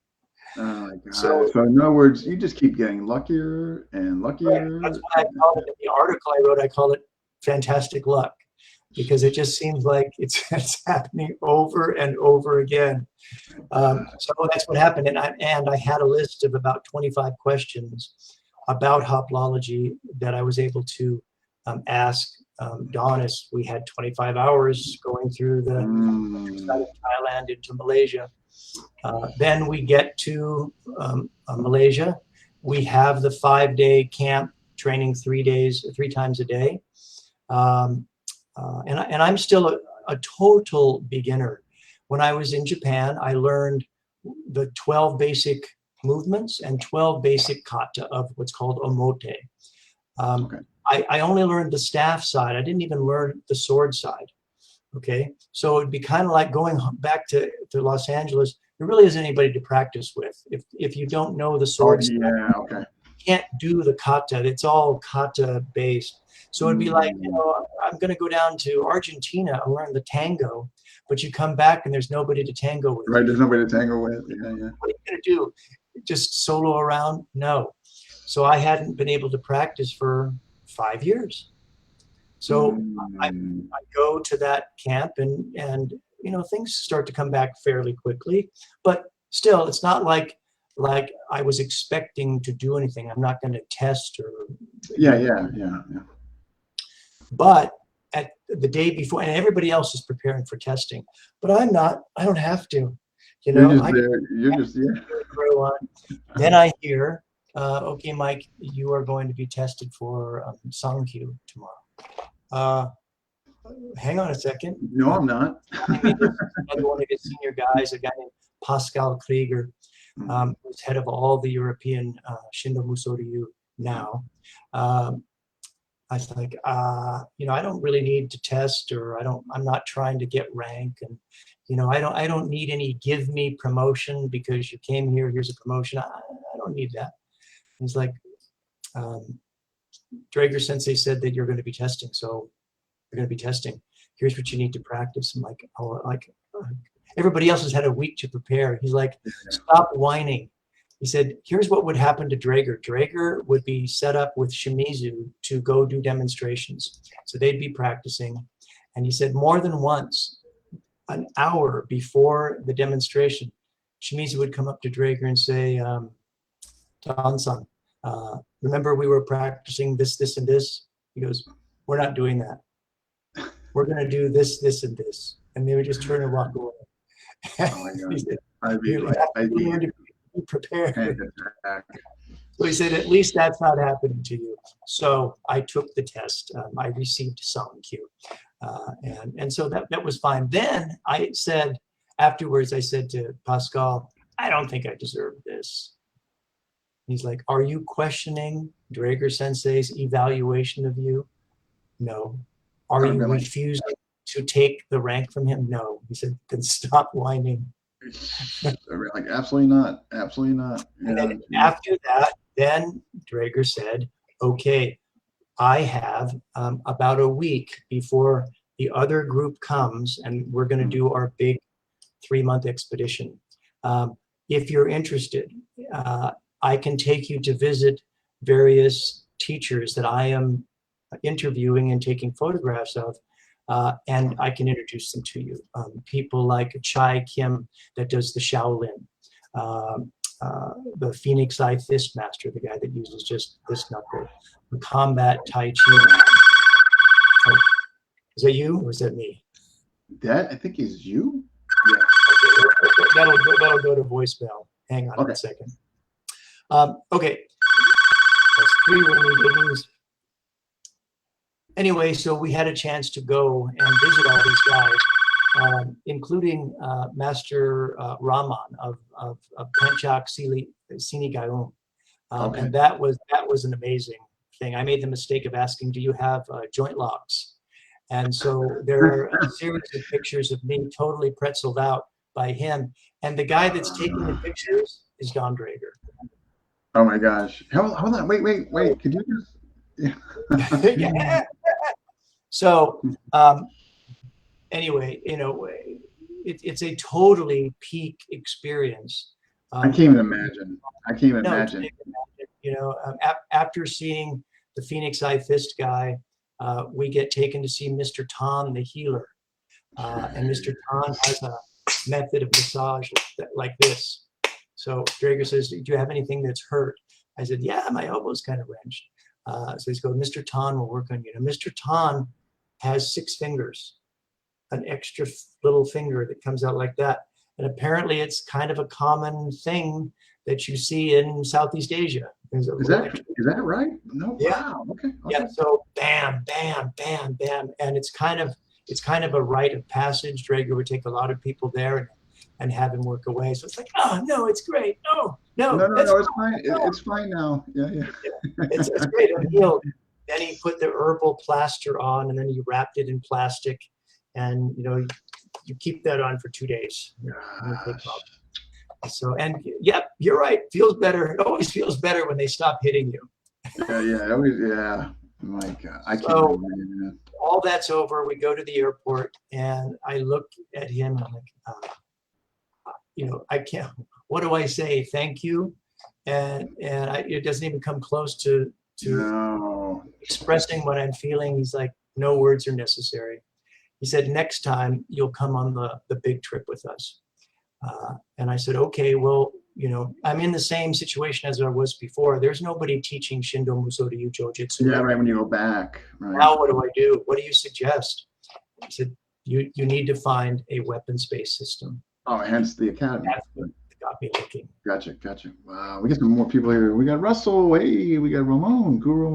Oh my God. So in other words, you just keep getting luckier and luckier. Right. That's why I called it, in the article I wrote, I call it fantastic luck, because it just seems like it's happening over and over again. So that's what happened. And I had a list of about 25 questions about hoplology that I was able to ask Don, as we had 25 hours going through the side of Thailand into Malaysia. Then we get to Malaysia. We have the 5-day camp training 3 times a day. And I'm still a total beginner. When I was in Japan, I learned the 12 basic movements and 12 basic kata of what's called omote. Okay. I only learned the staff side. I didn't even learn the sword side. Okay, so it'd be kind of like going back to Los Angeles. There really isn't anybody to practice with. If you don't know the sword side, okay. you can't do the kata. It's all kata based. So it'd be like, I'm going to go down to Argentina and learn the tango, but you come back and there's nobody to tango with. Right, there's nobody to tango with. Yeah. What are you going to do? Just solo around? No. So I hadn't been able to practice for 5 years. So I go to that camp and things start to come back fairly quickly, but still it's not like I was expecting to do anything. I'm not going to test or Yeah. But at the day before, and everybody else is preparing for testing, but I'm not. I don't have to. You're just Then I hear, okay, Mike, you are going to be tested for Sangkyu tomorrow. Hang on a second. No, I'm not. Another one of his senior guys, a guy named Pascal Krieger, who's head of all the European Shindo Musoryu now. I was like, I don't really need to test, or I'm not trying to get rank, and I don't need any give me promotion because you came here, here's a promotion. I don't need that. He's like, Draeger Sensei said that you're going to be testing, so you're going to be testing. Here's what you need to practice. I'm like, everybody else has had a week to prepare. He's like, stop whining. He said, here's what would happen to Draeger. Draeger would be set up with Shimizu to go do demonstrations. So they'd be practicing. And he said more than once, an hour before the demonstration, Shimizu would come up to Draeger and say, Don-san, remember we were practicing this, this, and this? He goes, we're not doing that. We're going to do this, this, and this. And they would just turn and walk away. Oh my God. He said, I'd be prepared. So he said, at least that's not happening to you. So I took the test. I received some Q. And so that was fine. Then I said, afterwards, I said to Pascal, I don't think I deserve this. He's like, are you questioning Draeger Sensei's evaluation of you? No. Are you refusing to take the rank from him? No. He said, then stop whining. Like, absolutely not. Absolutely not. And then after that, then Draeger said, okay, I have about a week before the other group comes, and we're going to do our big 3-month expedition. If you're interested, I can take you to visit various teachers that I am interviewing and taking photographs of, and I can introduce them to you. People like Chai Kim that does the Shaolin, the Phoenix Eye Fist Master, the guy that uses just this knuckle, the Combat Tai Chi. Oh, is that you or is that me? That I think is you. Yeah. That'll go to voicemail. Hang on a second. Okay. That's 3 ring diggings. Anyway, so we had a chance to go and visit all these guys, including Master Rahman of Penchak Sini Gayum. And that was an amazing thing. I made the mistake of asking, do you have joint locks? And so there are a series of pictures of me totally pretzeled out by him. And the guy that's taking the pictures is Don Draeger. Oh my gosh. Hold on. Wait. Could you just... Yeah. So anyway, you know, it's a totally peak experience. I can't even imagine. You know, after seeing the Phoenix Eye Fist guy, we get taken to see Mr. Ton, the healer. And Mr. Ton has a method of massage like this. So Draeger says, do you have anything that's hurt? I said, yeah, my elbow's kind of wrenched. So he's going, Mr. Ton will work on you. Now, Mr. Ton has 6 fingers, an extra little finger that comes out like that. And apparently it's kind of a common thing that you see in Southeast Asia. Is that right? No. Yeah. Wow. Okay. Yeah. So bam, bam, bam, bam. And it's kind of a rite of passage. Draeger would take a lot of people there and have him work away. So it's like, oh no, it's great. No, it's fine. It's fine now. Yeah. It's great. And then he put the herbal plaster on, and then he wrapped it in plastic, and you know, you keep that on for 2 days. So, and yep, you're right. Feels better. It always feels better when they stop hitting you. Yeah. My God, I can't remember that. All that's over. We go to the airport, and I look at him, and I'm like, you know, I can't. What do I say? Thank you, and it doesn't even come close to expressing what I'm feeling. He's like, no words are necessary. He said, next time you'll come on the big trip with us. And I said, okay, well, you know, I'm in the same situation as I was before. There's nobody teaching Shindo Muso Ryu Jiu-Jitsu. Yeah, right, when you go back. Right. Now what do I do? What do you suggest? He said, you need to find a weapons-based system. Oh, hence the academy. That's what got me looking. Gotcha. Wow, we got some more people here. We got Russell. Hey, we got Ramon, Guru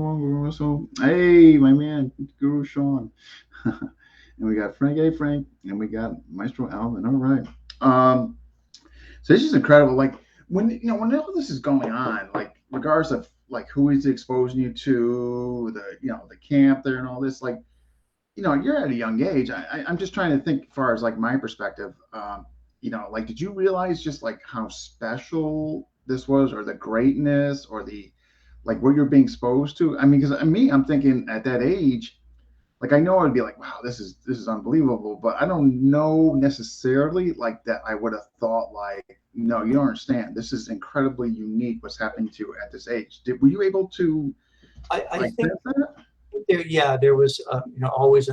Russell. Hey, my man, Guru Sean. And we got Frank. Hey, Frank. And we got Maestro Alvin. All right. So this is incredible. Like when all this is going on, like regardless of like who is exposing you to the camp there and all this, like, you know, you're at a young age. I'm just trying to think as far as like my perspective. You know, like, did you realize just like how special this was, or the greatness, or the like what you're being exposed to? I mean, because I'm thinking at that age, like I know I'd be like, wow, this is unbelievable, but I don't know necessarily like that. I would have thought like, no, you don't understand. This is incredibly unique. What's happening to you at this age? Were you able to? I think there was always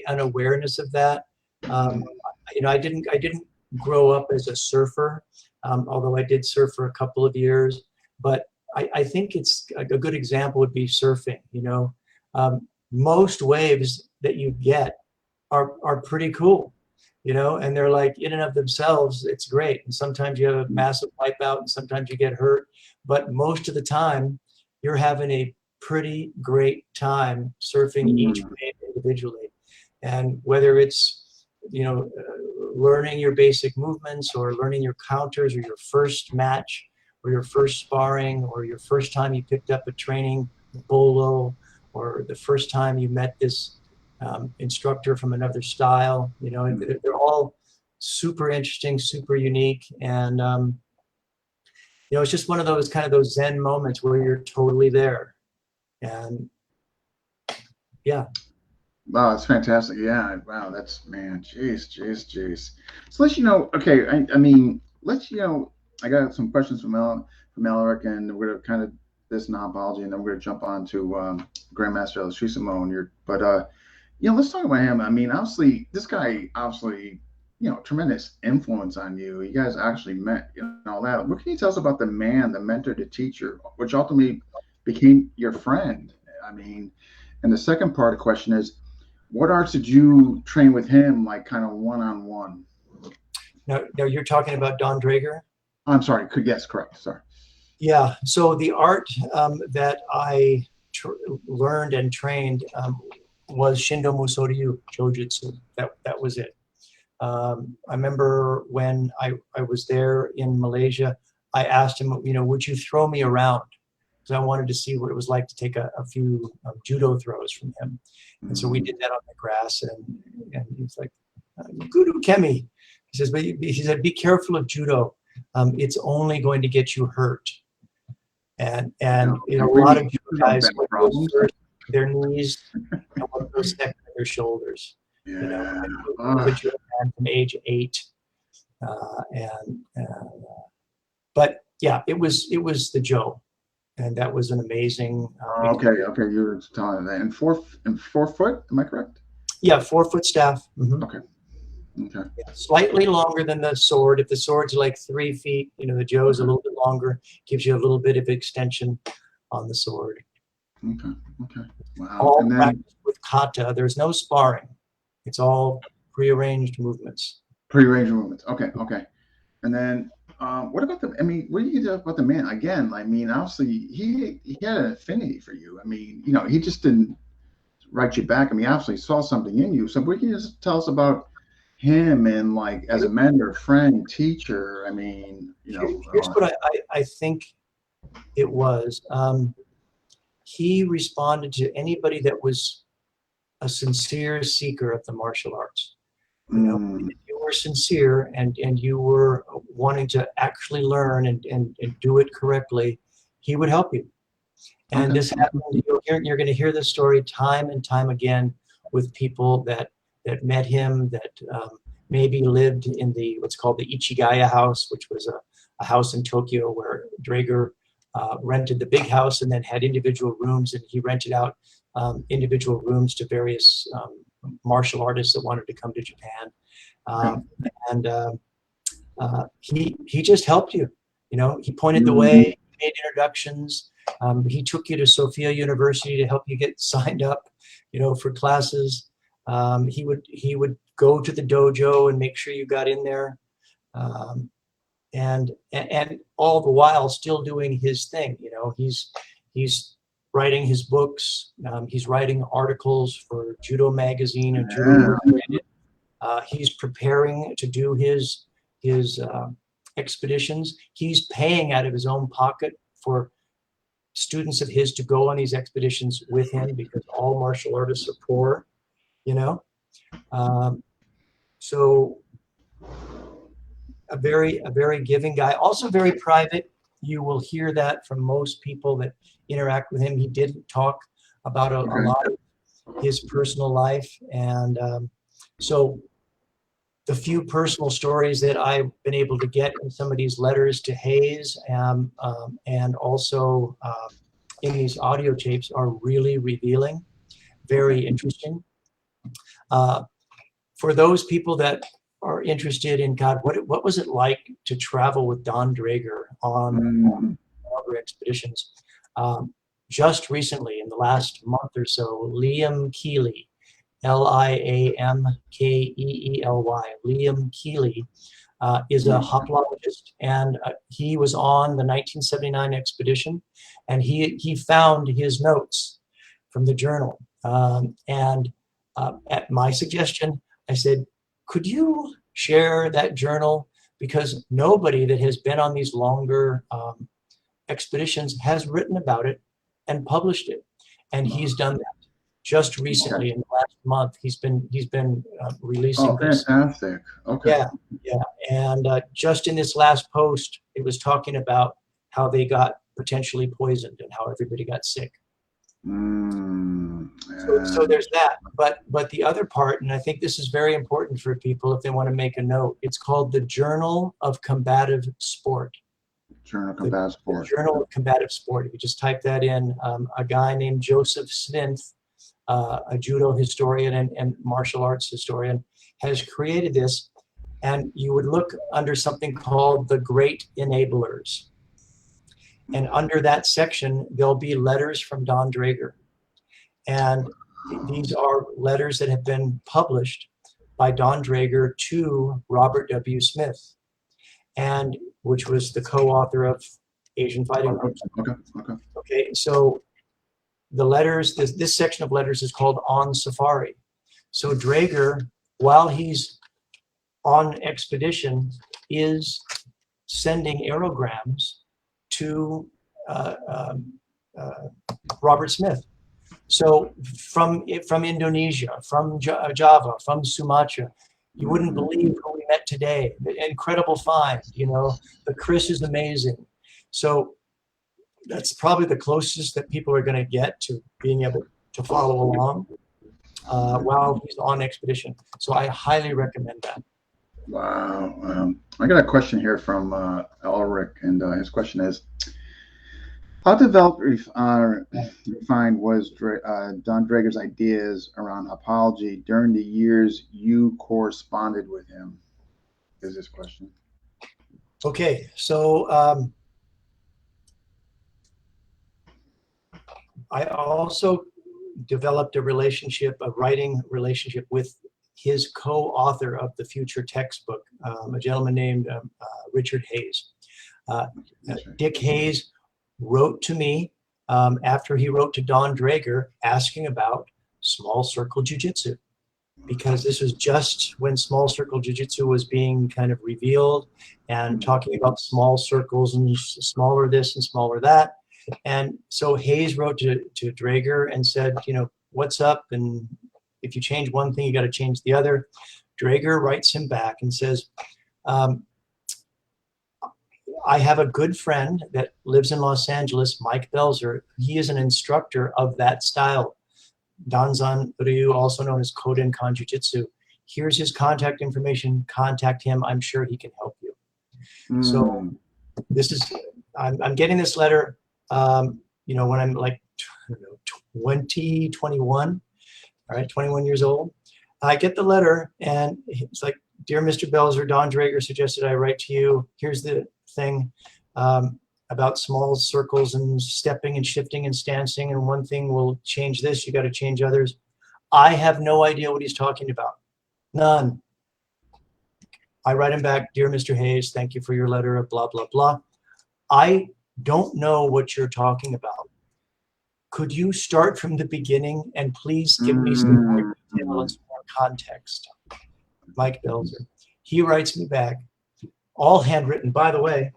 an awareness of that. You know, I didn't grow up as a surfer, although I did surf for a couple of years. But I think it's a good example would be surfing. You know, most waves that you get are pretty cool, you know, and they're like in and of themselves, it's great. And sometimes you have a massive wipeout, and sometimes you get hurt. But most of the time, you're having a pretty great time surfing each wave individually. And whether it's, you know, learning your basic movements, or learning your counters, or your first match, or your first sparring, or your first time you picked up a training bolo, or the first time you met this instructor from another style, you know, they're all super interesting, super unique. And, you know, it's just one of those kind of those Zen moments where you're totally there. And yeah. Wow, that's fantastic. Yeah, wow, that's man, jeez. So let you know. Okay, I mean, let you know. I got some questions from Alaric, and we're gonna kind of this non-apology, and then we're gonna jump on to Grandmaster Illustrisimo and your. But let's talk about him. I mean, obviously, this guy obviously, tremendous influence on you. You guys actually met, all that. What can you tell us about the man, the mentor, the teacher, which ultimately became your friend? I mean, and the second part of the question is what arts did you train with him, like kind of one on one? Now you're talking about Don Draeger? I'm sorry. Yes, correct. Sorry. Yeah. So the art that I learned and trained was Shindo Musoryu Jiu-Jitsu. That was it. I remember when I was there in Malaysia, I asked him, would you throw me around? Because I wanted to see what it was like to take a few judo throws from him. And so we did that on the grass, and he's like, Guru Kemi. He says, but he said, be careful of judo. It's only going to get you hurt. And a lot of judo guys, their knees, and what goes second, their shoulders. Yeah. Put you in from age 8. But yeah, it was the Joe. And that was an amazing. Okay, you were telling that. And 4 foot, am I correct? Yeah, 4-foot staff. Mm-hmm. Okay. Yeah, slightly longer than the sword. If the sword's like 3 feet, the Joe's a little bit longer. Gives you a little bit of extension on the sword. Okay. Wow. All practiced with kata. There's no sparring. It's all prearranged movements. Okay. And then what about what do you do about the man? Again, I mean, obviously he had an affinity for you. I mean, he just didn't write you back. I mean, obviously saw something in you. So what can you just tell us about him and like as a mentor, friend, teacher? I mean, Here's what I think it was. He responded to anybody that was a sincere seeker of the martial arts. If you were sincere and you were wanting to actually learn and do it correctly, he would help you. And this happened. You're going to hear this story time and time again with people that met him, that maybe lived in what's called the Ichigaya house, which was a house in Tokyo where Draeger rented the big house and then had individual rooms, and he rented out individual rooms to various martial artists that wanted to come to Japan. He just helped you. He pointed the way, he made introductions. He took you to Sophia University to help you get signed up, for classes. He would go to the dojo and make sure you got in there. And all the while still doing his thing. He's writing his books. He's writing articles for Judo Magazine and Judo Illustrated. He's preparing to do his expeditions. He's paying out of his own pocket for students of his to go on these expeditions with him, because all martial artists are poor, so a very giving guy, also very private. You will hear that from most people that interact with him. He didn't talk about a lot of his personal life. And so the few personal stories that I've been able to get in some of these letters to Hayes and also in these audio tapes are really revealing, very interesting. For those people that are interested in, God, what was it like to travel with Don Draeger on other expeditions? Just recently, in the last month or so, Liam Keeley, Liamkeely, Liam Keeley is a hoplologist, and he was on the 1979 expedition, and he found his notes from the journal. And at my suggestion, I said, could you share that journal? Because nobody that has been on these longer expeditions has written about it and published it. And he's done that just recently. In the last month. He's been releasing this. Fantastic. Okay. Yeah. And just in this last post, it was talking about how they got potentially poisoned and how everybody got sick. So there's that. But the other part, and I think this is very important for people if they want to make a note, it's called the Journal of Combative Sport. Journal of Combative Sport. The Journal of Combative Sport. If you just type that in, a guy named Joseph Smith, a judo historian and martial arts historian, has created this. And you would look under something called the Great Enablers. And under that section, there'll be letters from Don Draeger. And these are letters that have been published by Don Draeger to Robert W. Smith, and which was the co-author of Asian Fighting Ropes. Okay, so the letters, this section of letters is called On Safari. So Draeger, while he's on expedition, is sending aerograms to Robert Smith. So from Indonesia, from Java, from Sumatra, you wouldn't believe who we met today. Incredible find, you know, the Chris is amazing. So that's probably the closest that people are going to get to being able to follow along while he's on expedition. So I highly recommend that. Wow. I got a question here from Elric, and his question is, how developed refined was Don Draeger's ideas around hoplology during the years you corresponded with him? Is this question. Okay, so I also developed a writing relationship with his co-author of the future textbook, a gentleman named Richard Hayes. Dick Hayes wrote to me after he wrote to Don Draeger asking about small circle jiu-jitsu, because this was just when small circle jiu-jitsu was being kind of revealed and talking about small circles and smaller this and smaller that. And so Hayes wrote to Draeger and said, you know, what's up? And if you change one thing, you got to change the other. Draeger writes him back and says, I have a good friend that lives in Los Angeles, Mike Belzer. He is an instructor of that style, Danzan Ryu, also known as Kodenkan Jiu-Jitsu. Here's his contact information. Contact him. I'm sure he can help you. So this is, I'm getting this letter, you know, when I'm like, I don't know, 20, 21, all right, 21 years old. I get the letter and it's like, dear Mr. Belzer, Don Draeger suggested I write to you. Here's the thing about small circles and stepping and shifting and stancing, and one thing will change this, you got to change others. I have no idea what he's talking about. None. I write him back, dear Mr. Hayes, thank you for your letter of blah, blah, blah. I don't know what you're talking about. Could you start from the beginning and please give me some more detail and some more context? Mike Belzer. He writes me back, all handwritten, by the way.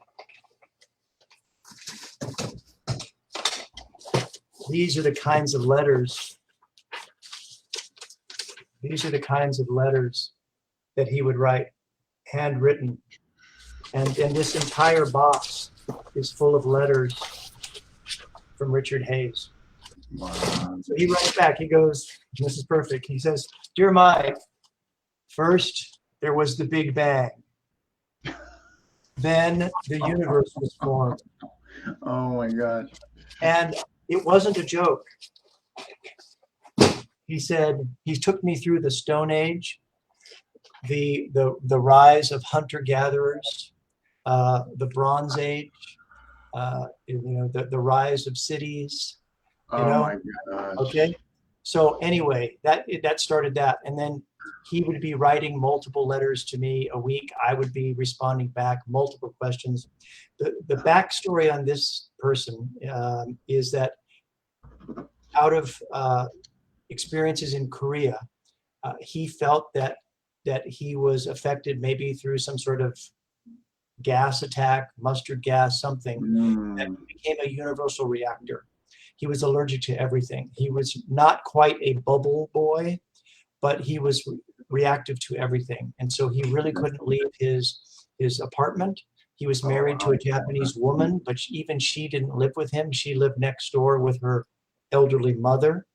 These are the kinds of letters. These are the kinds of letters that he would write, handwritten. And this entire box is full of letters from Richard Hayes. Wow. So he writes back, he goes, this is perfect. He says, dear Mike, first there was the Big Bang. Then the universe was formed. Oh my gosh. And it wasn't a joke. He said, he took me through the Stone Age, the rise of hunter-gatherers, the Bronze Age, you know, the rise of cities, you know? My gosh. Okay. So anyway, that started that. And then he would be writing multiple letters to me a week. I would be responding back, multiple questions. The backstory on this person is that out of experiences in Korea, he felt that he was affected maybe through some sort of gas attack, mustard gas, something that became a universal reactor. He was allergic to everything. He was not quite a bubble boy, but he was reactive to everything. And so he really couldn't leave his apartment. He was married to a Japanese woman, but even she didn't live with him. She lived next door with her elderly mother,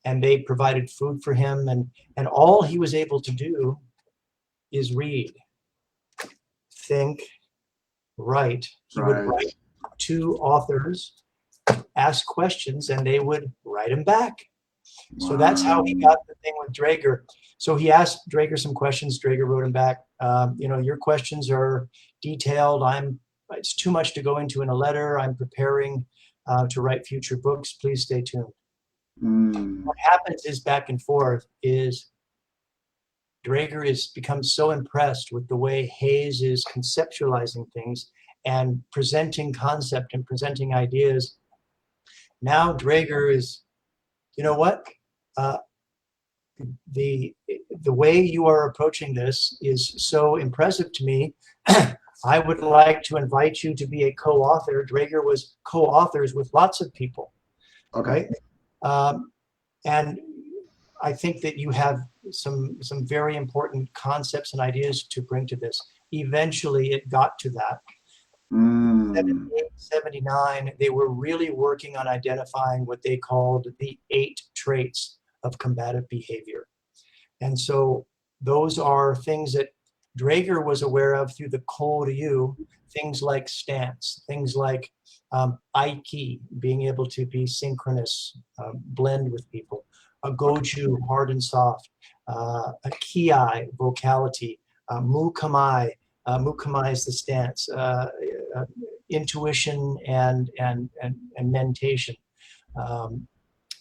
and they provided food for him, and all he was able to do is read, think, write. He would write to authors, ask questions, and they would write him back. So that's how he got the thing with Draeger. So he asked Draeger some questions. Draeger wrote him back. Your questions are detailed. It's too much to go into in a letter. I'm preparing to write future books. Please stay tuned. What happens is back and forth is Draeger becomes so impressed with the way Hayes is conceptualizing things and presenting concept and presenting ideas. Now Draeger is, you know what? The way you are approaching this is so impressive to me. I would like to invite you to be a co-author. Draeger was co-authors with lots of people. Okay. Right? And I think that you have some very important concepts and ideas to bring to this. Eventually, it got to that. 78, 79, they were really working on identifying what they called the 8 traits of combative behavior. And so those are things that Draeger was aware of through the Koryu, things like stance, things like Aiki, being able to be synchronous, blend with people, a Goju, hard and soft, a Kiai, vocality, Mukamai, Mukamai is the stance, intuition and mentation,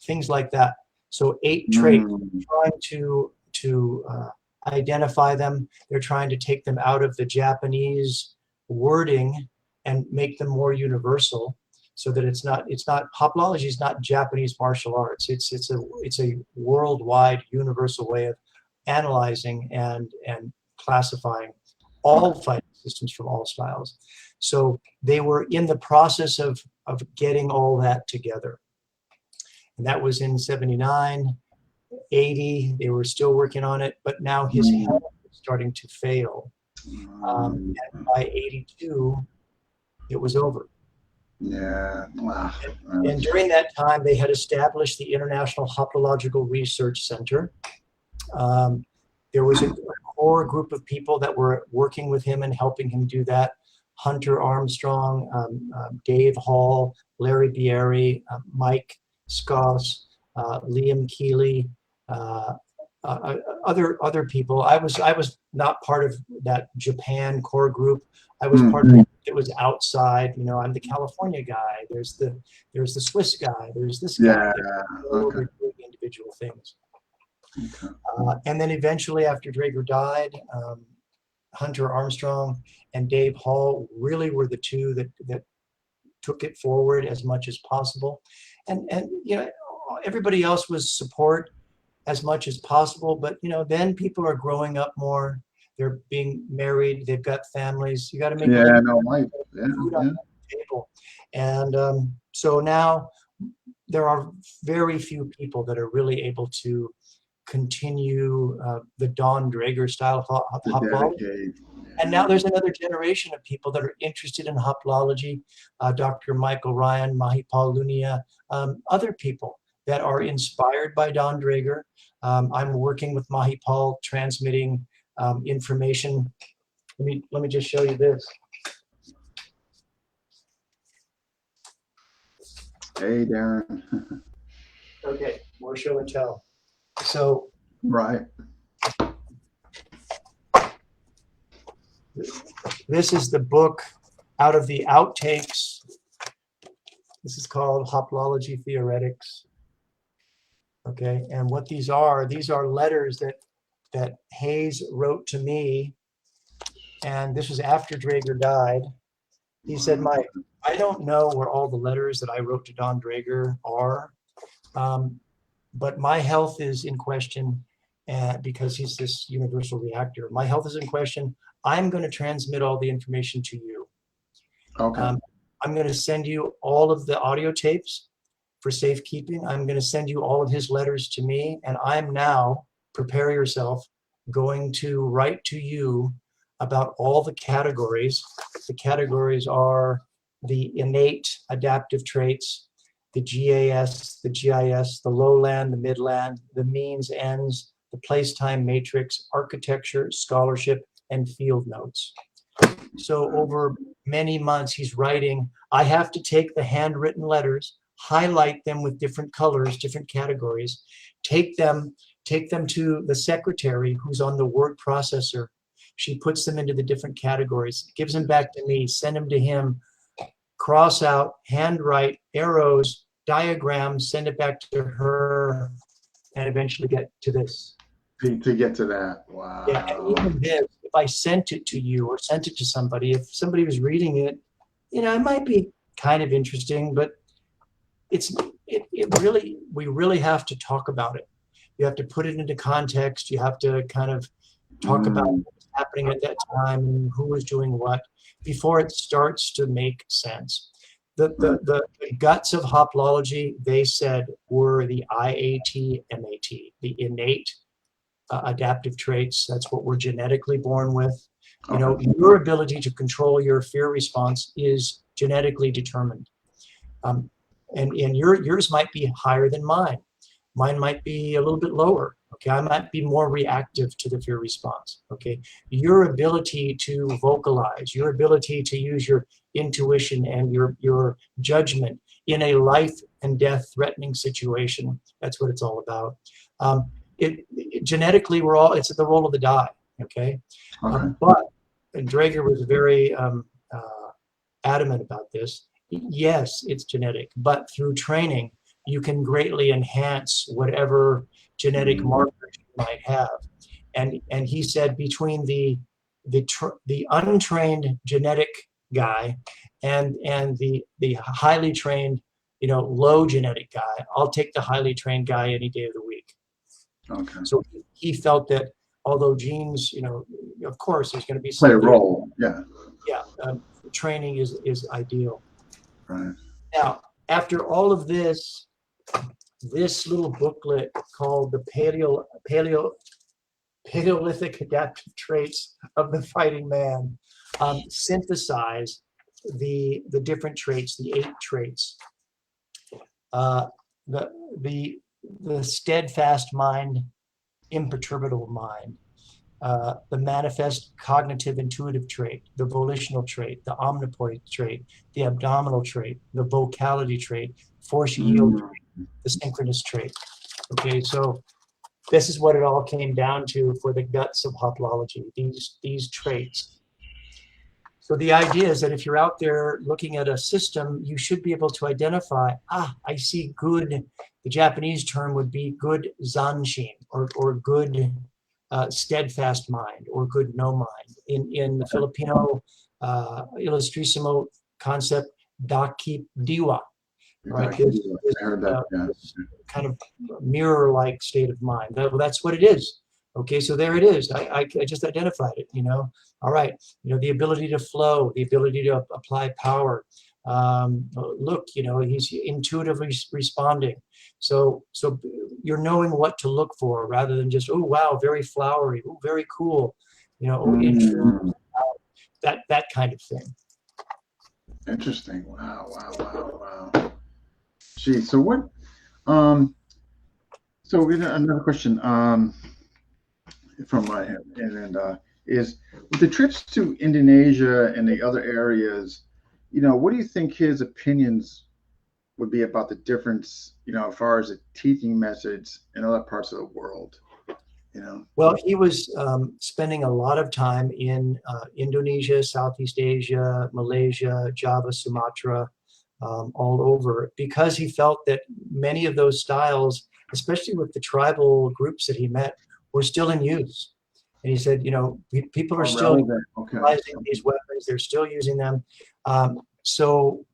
things like that. So 8 traits, trying to identify them. They're trying to take them out of the Japanese wording and make them more universal, so that it's not hoplology is not Japanese martial arts. It's a worldwide universal way of analyzing and classifying all fighting systems from all styles. So they were in the process of getting all that together. And that was in 79, 80, they were still working on it, but now his health was starting to fail. And by 82, it was over. Yeah. Wow. And during that time, they had established the International Hoplological Research Center. There was a core group of people that were working with him and helping him do that. Hunter Armstrong, Dave Hall, Larry Bieri, Mike Skoss, Liam Keeley, other people. I was not part of that Japan core group. I was part of it. It was outside. I'm the California guy. There's the Swiss guy. There's this guy. Okay. Individual things. Okay. And then eventually, after Draeger died, Hunter Armstrong and Dave Hall really were the two that took it forward as much as possible, and everybody else was support as much as possible. But then people are growing up more. They're being married. They've got families. You got to make food on the table. And so now there are very few people that are really able to continue the Don Draeger style of hoplology. And now there's another generation of people that are interested in hoplology. Dr. Michael Ryan, Mahipal Lunia, other people that are inspired by Don Draeger. I'm working with Mahipal, transmitting information. Let me just show you this. Hey, Darren. Okay, more show and tell. So right. This is the book out of the outtakes. This is called Hoplology Theoretics. Okay, and what these are letters that Hayes wrote to me, and this was after Draeger died. He said, Mike, I don't know where all the letters that I wrote to Don Draeger are, but my health is in question because he's this universal reactor. My health is in question. I'm going to transmit all the information to you. Okay. I'm going to send you all of the audio tapes for safekeeping. I'm going to send you all of his letters to me. And I'm now, prepare yourself, going to write to you about all the categories. The categories are the innate adaptive traits, the GAS, the GIS, the lowland, the midland, the means, ends, the place-time matrix, architecture, scholarship, and field notes. So over many months, he's writing. I have to take the handwritten letters, highlight them with different colors, different categories, take them to the secretary who's on the word processor. She puts them into the different categories, gives them back to me, send them to him, cross out, handwrite, arrows, diagrams, send it back to her, and eventually get to this. To get to that. Wow. Yeah, and even this, if I sent it to you or sent it to somebody, if somebody was reading it, you know, it might be kind of interesting, but we really have to talk about it. You have to put it into context. You have to kind of talk about what was happening at that time and who was doing what before it starts to make sense. The guts of hoplology, they said, were the IAT, MAT, the innate adaptive traits. That's what we're genetically born with. You know, your ability to control your fear response is genetically determined. And yours might be higher than mine. Mine might be a little bit lower. Okay, I might be more reactive to the fear response. Okay, your ability to vocalize, your ability to use your intuition and your judgment in a life and death threatening situation. That's what it's all about. Genetically, it's the roll of the die. Okay, but Draeger was very adamant about this. Yes, it's genetic, but through training, you can greatly enhance whatever genetic markers you might have. And he said between the untrained genetic guy and the highly trained, you know, low genetic guy, I'll take the highly trained guy any day of the week. Okay. So he felt that although genes, you know, of course, there's going to be play a role. Yeah. Yeah. Training is ideal. Right. Now, after all of this little booklet called the Paleolithic Adaptive Traits of the Fighting Man synthesize the different traits, the 8 traits. The steadfast mind, imperturbable mind, the manifest cognitive intuitive trait, the volitional trait, the omnipotent trait, the abdominal trait, the vocality trait, force yield trait, the synchronous trait. Okay, so this is what it all came down to for the guts of hoplology, these traits. So the idea is that if you're out there looking at a system, you should be able to identify, I see good, the Japanese term would be good zanshin, or good steadfast mind, or good no mind. In the Filipino Illustrisimo concept, dakip diwa, right? This kind of mirror-like state of mind. Well, that's what it is. Okay, so there it is. I just identified it, you know. All right, you know, the ability to flow, the ability to apply power. Look, you know, he's intuitively responding. So you're knowing what to look for rather than just, oh, wow, very flowery, oh, very cool, you know, that kind of thing. Interesting. Wow. Gee, so what? So we got another question from my head, and is with the trips to Indonesia and the other areas, you know, what do you think his opinions would be about the difference, you know, as far as the teaching methods in other parts of the world? You know, well, he was spending a lot of time in Indonesia, Southeast Asia, Malaysia, Java, Sumatra, all over, because he felt that many of those styles, especially with the tribal groups that he met, were still in use. And he said, you know, people are still utilizing these weapons. They're still using them. So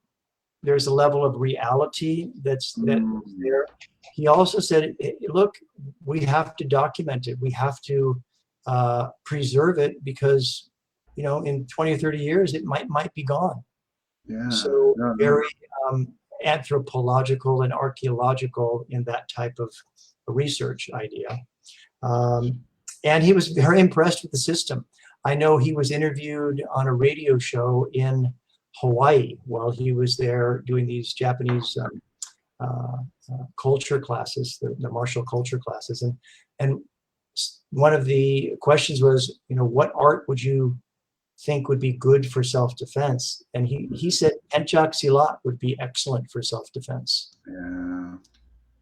there's a level of reality that's there. He also said, look, we have to document it. We have to preserve it because, you know, in 20 or 30 years, it might be gone. Yeah. So very anthropological and archaeological in that type of research idea. And he was very impressed with the system. I know he was interviewed on a radio show in Hawaii while he was there doing these Japanese culture classes, the martial culture classes, and one of the questions was, what art would you think would be good for self-defense? And he said Pencak Silat would be excellent for self-defense. Yeah.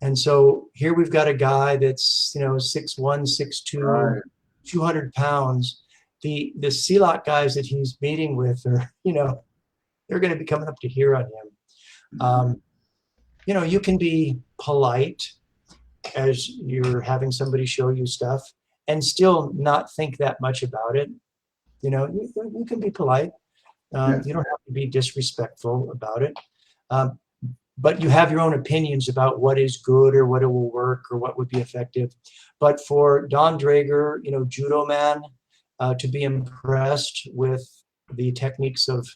And so here we've got a guy that's 6'1", 6'2", Right. 200 pounds. The Silat guys that he's meeting with are, they're going to be coming up to here on him. You can be polite as you're having somebody show you stuff and still not think that much about it. You can be polite. Yeah. You don't have to be disrespectful about it. But you have your own opinions about what is good or what it will work or what would be effective. But for Don Draeger, judo man, to be impressed with the techniques of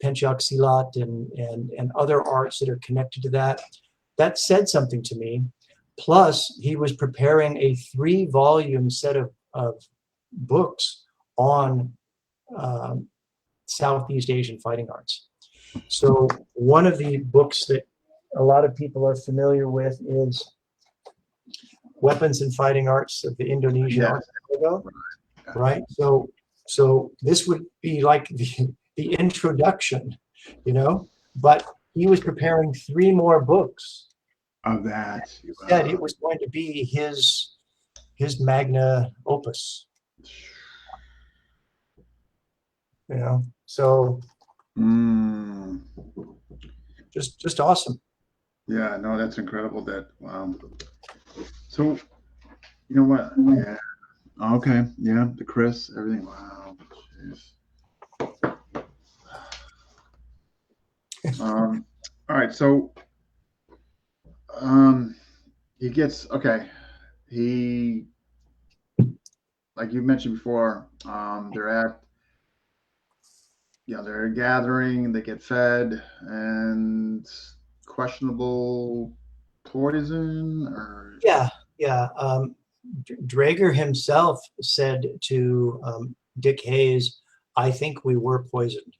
Pencak Silat and other arts that are connected to that said something to me. Plus, he was preparing a 3-volume set of books on Southeast Asian fighting arts. So one of the books that a lot of people are familiar with is Weapons and Fighting Arts of the Indonesian Archipelago, right? So this would be like the introduction, but he was preparing 3 more books of that. He said it was going to be his magna opus. So just awesome. Yeah, no, that's incredible. So you know what? Yeah. Okay. Yeah, the Chris, everything. Wow. Jeez. All right. So he gets he, like you mentioned before, they're gathering, they get fed, and questionable poison or Draeger himself said to Dick Hayes, I think we were poisoned.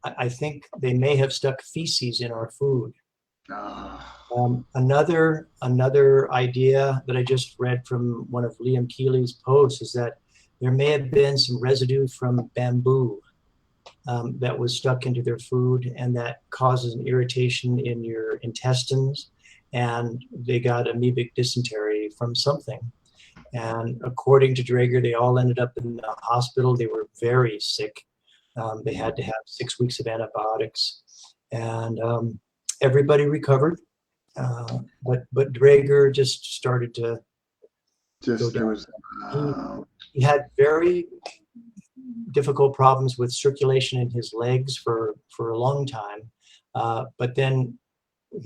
I think they may have stuck feces in our food. Another idea that I just read from one of Liam Keeley's posts is that there may have been some residue from bamboo that was stuck into their food, and that causes an irritation in your intestines, and they got amoebic dysentery from something. And according to Draeger, they all ended up in the hospital. They were very sick. They had to have 6 weeks of antibiotics, and everybody recovered. But Draeger just started to he had very difficult problems with circulation in his legs for a long time. But then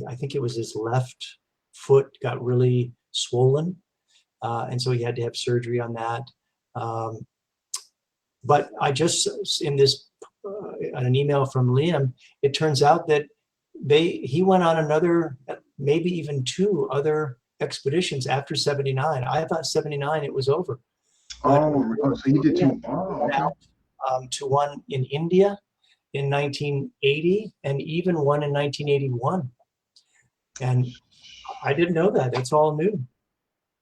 I think it was his left foot got really swollen. And so he had to have surgery on that. But I just, in an email from Liam, it turns out that he went on another, maybe even 2 other expeditions after 79. I thought 79 it was over. So he did 2. Oh, okay. To one in India in 1980 and even one in 1981. And I didn't know that. That's all new.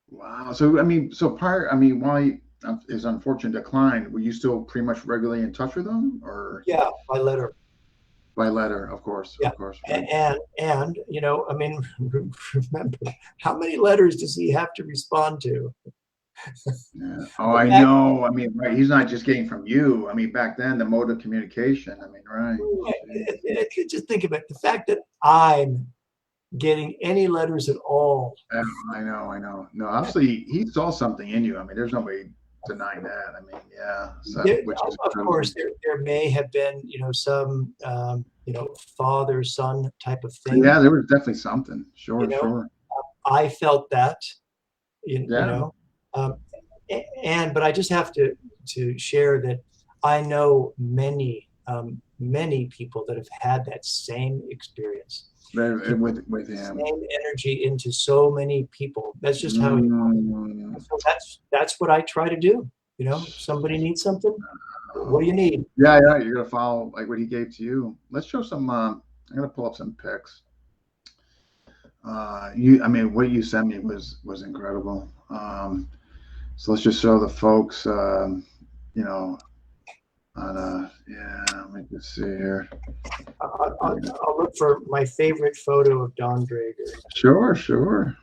Wow. So, while his unfortunate decline, were you still pretty much regularly in touch with him, or? Yeah, by letter. By letter, of course. Yeah. Of course. Right. And remember, how many letters does he have to respond to? Yeah. Oh, I know. Right. He's not just getting from you. Back then, the mode of communication. Right. Just think about the fact that I'm getting any letters at all. I know. No, obviously, he saw something in you. There's no way denying that. Yeah. So, of course, there may have been, some, father-son type of thing. Yeah, there was definitely something. Sure. I felt that, but I just have to share that I know many people that have had that same experience. With him. Same energy into so many people. That's just how he So that's what I try to do. Somebody needs something. What do you need? Yeah. You're gonna follow like what he gave to you. Let's show some. I'm gonna pull up some pics. I mean, what you sent me was incredible. So let's just show the folks, you know, yeah, let me just see here. I'll look for my favorite photo of Don Draeger. Sure, sure.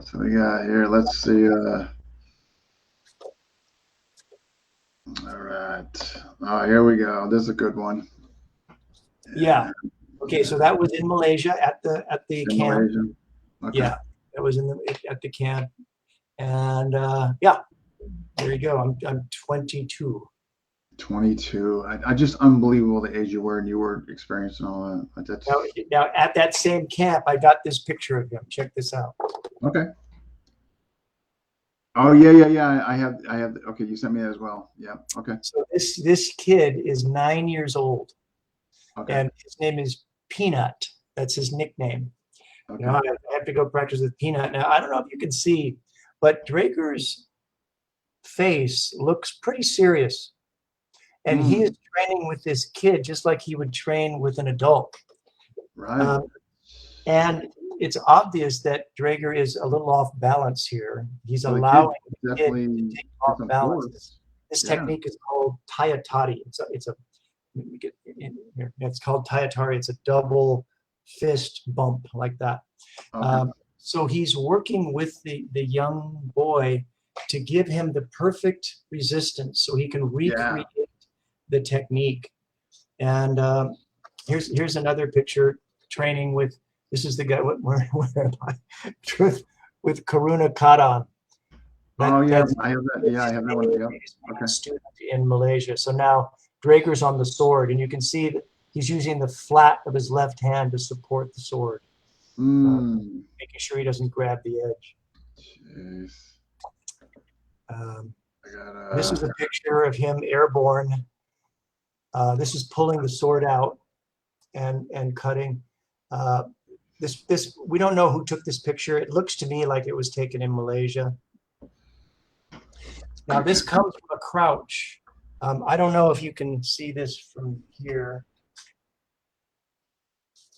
So we got here, let's see. All right. Oh, here we go. This is a good one. Yeah. Okay, so that was in Malaysia at the In camp. Malaysia. Okay. Yeah, that was at the camp, and yeah, there you go. I'm 22. 22. I just unbelievable the age you were and you were experiencing all that. That's Now at that same camp, I got this picture of him. Check this out. okay. Oh yeah. I have. Okay, you sent me that as well. Yeah. Okay. So this kid is 9 years old, Okay. and his name is Peanut. That's his nickname. Okay. You know, I have to go practice with Peanut. Now I don't know if you can see, but Draeger's face looks pretty serious, and he is training with this kid just like he would train with an adult. Right. And it's obvious that Draeger is a little off balance here. He's So allowing the kid definitely to take off balance. force. This Yeah. technique is called tayatari. It's called tayatari. It's a double fist bump like that. Okay. So he's working with the young boy to give him the perfect resistance so he can recreate the technique. And here's another picture training with, this is the guy, where am I? With Karuna Karan. Oh yeah, I have that. Yeah, I have that one. Yeah. Okay. Student in Malaysia. So now Draeger's on the sword, and you can see that he's using the flat of his left hand to support the sword, making sure he doesn't grab the edge. Jeez. This is a picture of him airborne. This is pulling the sword out and cutting. This we don't know who took this picture. It looks to me like it was taken in Malaysia. Now this comes from a crouch. I don't know if you can see this from here.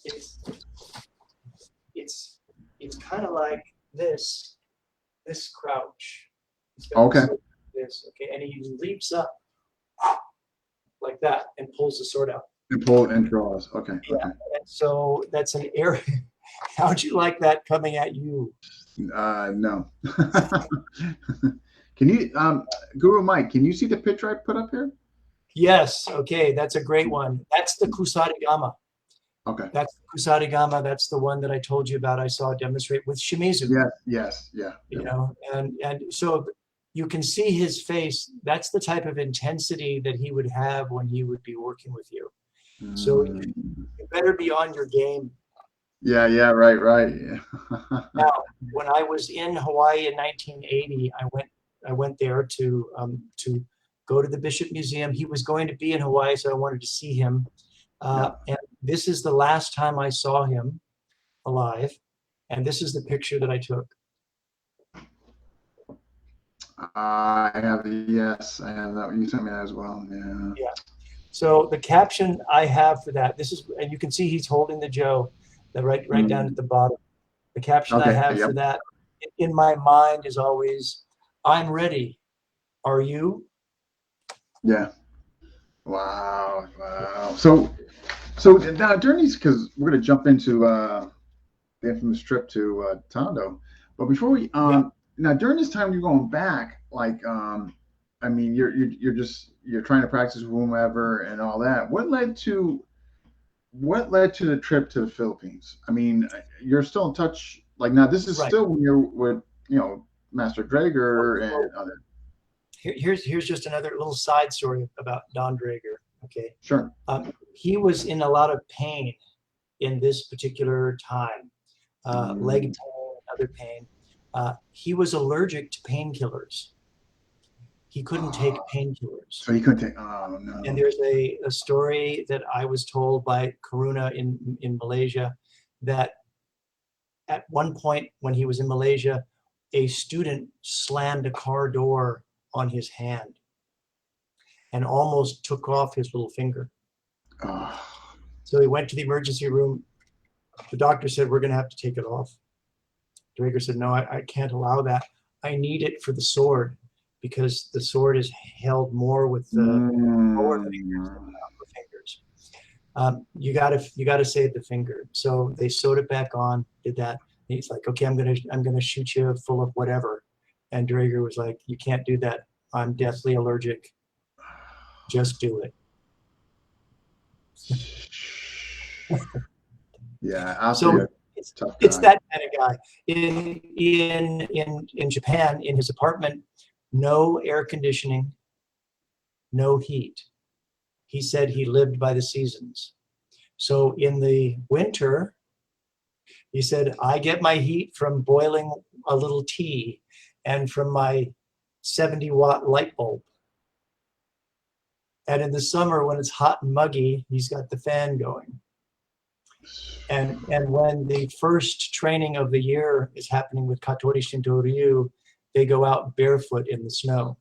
It's kind of like this crouch. Okay. And he leaps up like that and pulls the sword out. And pull and draws. Okay. Yeah. Okay. And so that's an area. How'd you like that coming at you? No. Can you, Guro Mike, can you see the picture I put up here? Yes. Okay. That's a great one. That's the Kusarigama. Okay. That's the Kusarigama. That's the one that I told you about. I saw demonstrate with Shimizu. Yes. Yeah. You know, and so you can see his face. That's the type of intensity that he would have when he would be working with you. So you better be on your game. Yeah. Right. Yeah. Now, when I was in Hawaii in 1980, I went there to go to the Bishop Museum. He was going to be in Hawaii, so I wanted to see him. And this is the last time I saw him alive. And this is the picture that I took. I have that. You sent me that as well. Yeah. So the caption I have for that, and you can see he's holding the Joe, right down at the bottom. The caption I have for that in my mind is always, "I'm ready. Are you?" Yeah. Wow. So now during these, because we're going to jump into the infamous trip to Tondo, but before we now during this time you're going back, like I mean you're trying to practice with whomever and all that. What led to the trip to the Philippines? I mean, you're still in touch. Like now, this is still when you're with Master Draeger and other. Here's just another little side story about Don Draeger. Okay. Sure. He was in a lot of pain in this particular time, leg pain, other pain. He was allergic to painkillers. He couldn't take painkillers. So he couldn't take. Oh no. And there's a story that I was told by Karuna in Malaysia that at one point when he was in Malaysia, a student slammed a car door on his hand and almost took off his little finger. So he went to the emergency room, The doctor said, we're going to have to take it off. Draeger said, no, I can't allow that. I need it for the sword, because the sword is held more with the lower fingers than the upper fingers. You gotta save the finger. So they sewed it back on, did that. And he's like, okay, I'm gonna shoot you full of whatever. And Draeger was like, you can't do that. I'm deathly allergic. Just do it. Yeah, so it's that kind of guy. In Japan, in his apartment, no air conditioning, no heat. He said he lived by the seasons. So in the winter, he said, I get my heat from boiling a little tea and from my 70-watt light bulb. And in the summer, when it's hot and muggy, he's got the fan going. And when the first training of the year is happening with Katori Shinto Ryu, they go out barefoot in the snow.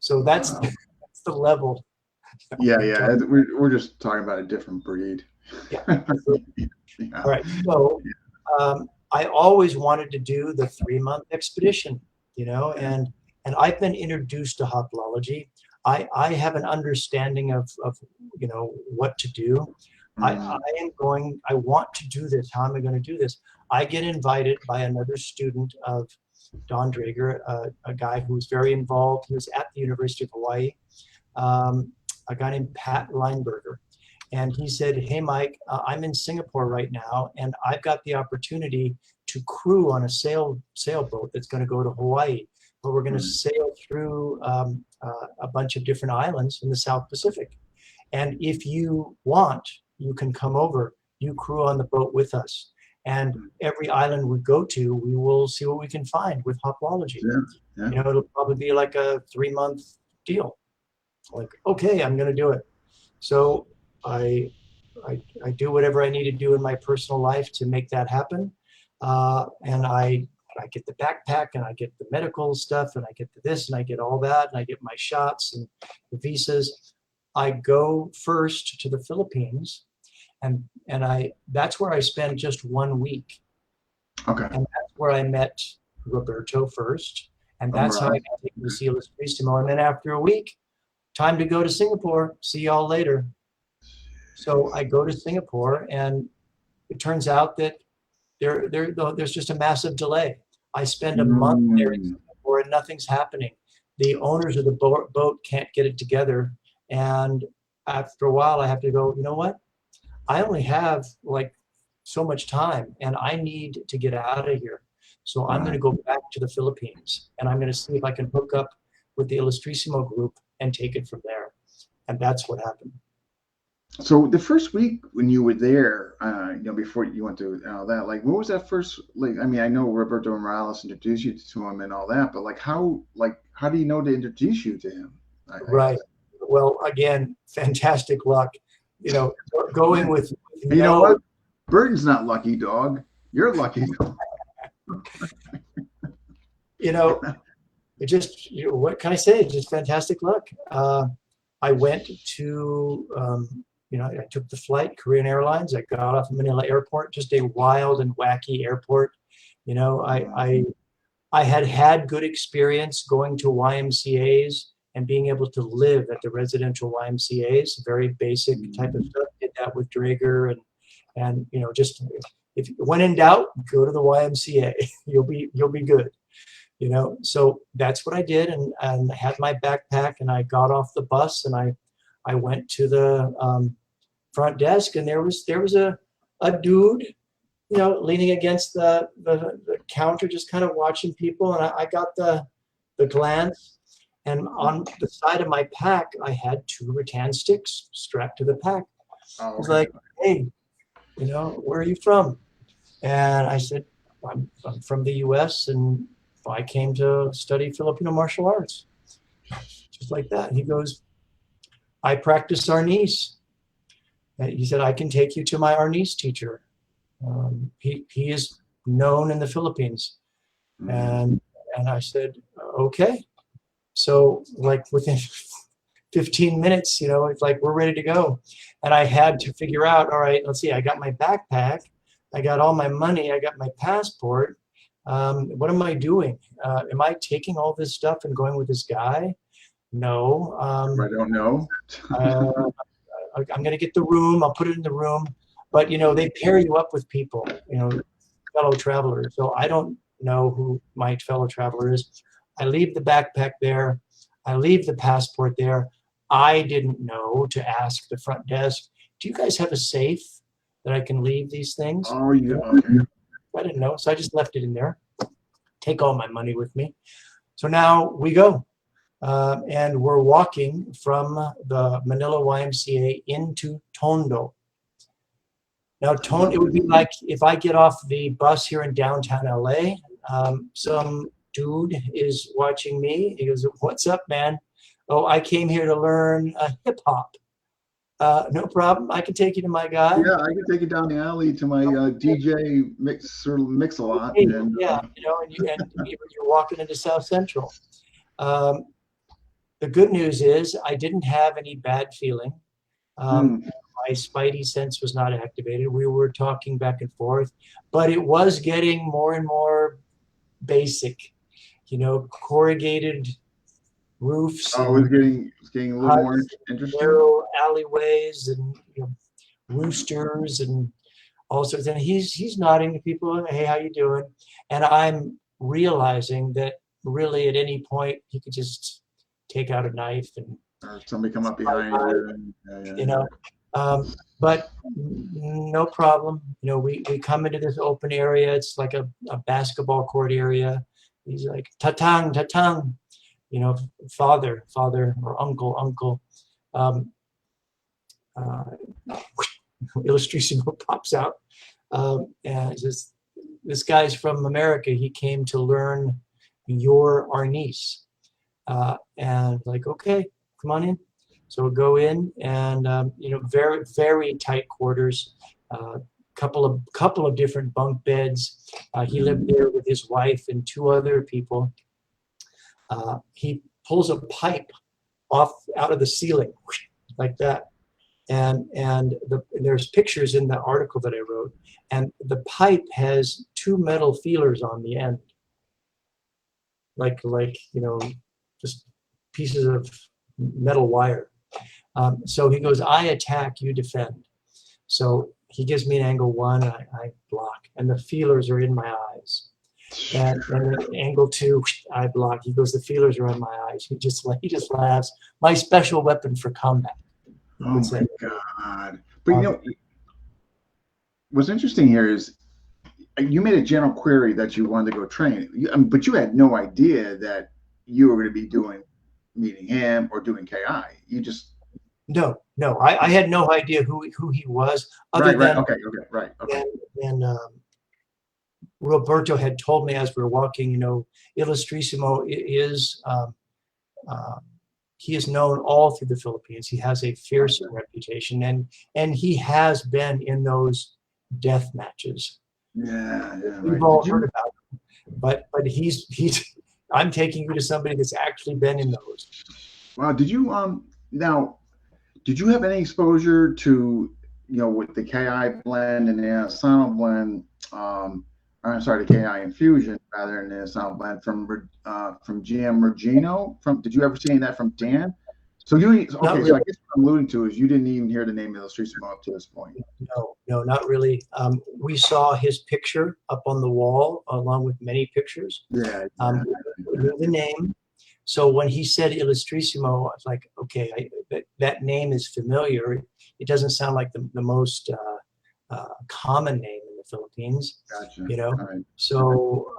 So that's the level. Yeah. We're just talking about a different breed. Yeah. Yeah. All right. So I always wanted to do the 3-month expedition, and I've been introduced to hoplology. I have an understanding of what to do. I want to do this. How am I going to do this? I get invited by another student of Don Draeger, a guy who was very involved. He was at the University of Hawaii, a guy named Pat Lineberger. And he said, hey, Mike, I'm in Singapore right now, and I've got the opportunity to crew on a sailboat that's going to go to Hawaii, where we're going to sail through a bunch of different islands in the South Pacific. And if you want, you can come over, you crew on the boat with us. And every island we go to, we will see what we can find with hoplology. Yeah. It'll probably be like a 3-month deal. Like, okay, I'm going to do it. So I do whatever I need to do in my personal life to make that happen. And I get the backpack, and I get the medical stuff, and I get this, and I get all that, and I get my shots and the visas. I go first to the Philippines, and that's where I spend just 1 week. Okay. And that's where I met Roberto first, and that's how I got to see Illustrisimo. And then after a week, time to go to Singapore. See y'all later. So I go to Singapore, and it turns out that there's just a massive delay. I spend a month there in Singapore, and nothing's happening. The owners of the boat can't get it together. And after a while, I have to go, you know what? I only have like so much time, and I need to get out of here. So I'm going to go back to the Philippines, and I'm going to see if I can hook up with the Illustrisimo group and take it from there. And that's what happened. So the first week when you were there, before you went to all that, like, what was that first, like, I mean, I know Roberto Morales introduced you to him and all that, but like, how do you know to introduce you to him? Right. Well, again, fantastic luck, going with, you know what? Burton's not lucky, dog. You're lucky. It just, what can I say? It's just fantastic luck. I went to, I took the flight, Korean Airlines. I got off Manila Airport, just a wild and wacky airport. I had good experience going to YMCAs and being able to live at the residential YMCAs, very basic type of stuff. Did that with Draeger, and just if when in doubt, go to the YMCA. You'll be good. So that's what I did, and I had my backpack, and I got off the bus, and I went to the front desk, and there was a dude, leaning against the counter, just kind of watching people, and I got the glance. And on the side of my pack, I had 2 rattan sticks strapped to the pack. I was like, hey, where are you from? And I said, I'm from the US, and I came to study Filipino martial arts. Just like that. He goes, I practice arnis. And he said, I can take you to my arnis teacher. He is known in the Philippines. And I said, okay. So like within 15 minutes, it's like, we're ready to go. And I had to figure out, all right, let's see, I got my backpack, I got all my money, I got my passport. What am I doing? Am I taking all this stuff and going with this guy? No. I don't know. I'm going to get the room. I'll put it in the room. But, they pair you up with people, fellow travelers. So I don't know who my fellow traveler is. I leave the backpack there. I leave the passport there. I didn't know to ask the front desk, do you guys have a safe that I can leave these things? Oh, yeah. Okay. I didn't know. So I just left it in there. Take all my money with me. So now we go. And we're walking from the Manila YMCA into Tondo. Now, Tondo, it would be like if I get off the bus here in downtown LA, some dude is watching me. He goes, "What's up, man?" "Oh, I came here to learn hip hop." No problem. I can take you to my guy. Yeah, I can take you down the alley to my DJ mix a lot. Hey, and, yeah, and you're walking into South Central. The good news is I didn't have any bad feeling. My spidey sense was not activated. We were talking back and forth, but it was getting more and more basic, corrugated roofs. Oh, it's getting a little more interesting. Narrow alleyways and roosters and all sorts. And he's nodding to people. "Hey, how you doing?" And I'm realizing that really at any point he could just take out a knife and or somebody come up behind you. But no problem. We come into this open area. It's like a basketball court area. He's like, "Tatang, tatang," father or uncle. Illustrisimo pops out. And he says, "This guy's from America. He came to learn your arnis." And like, "Okay, come on in." So we'll go in and, very, very tight quarters, couple of different bunk beds. He lived there with his wife and 2 other people. He pulls a pipe out of the ceiling like that. And there's pictures in the article that I wrote. And the pipe has 2 metal feelers on the end. Like just pieces of metal wire. So he goes, "I attack, you defend." So he gives me an angle 1, I block, and the feelers are in my eyes. And then angle 2, I block. He goes, "The feelers are in my eyes." He just laughs. "My special weapon for combat." Oh my God! But what's interesting here is you made a general query that you wanted to go train, but you had no idea that you were going to be meeting him or doing KI. You just No, I had no idea who he was. Other than, okay. And Roberto had told me as we were walking, Illustrisimo is he is known all through the Philippines. He has a fierce reputation, and he has been in those death matches. Yeah, We've all heard about him, but he's. I'm taking you to somebody that's actually been in those. Wow. Did you Did you have any exposure to with the KI blend and the Asano blend? I'm sorry, the KI infusion rather than the Asano blend from GM Regino. Did you ever see any of that from Dan? So really. So I guess what I'm alluding to is you didn't even hear the name Illustrisimo up to this point. No, not really. We saw his picture up on the wall along with many pictures. Yeah. The name. So when he said Illustrisimo, I was like, okay, that name is familiar. It doesn't sound like the most common name in the Philippines. Gotcha. Right. So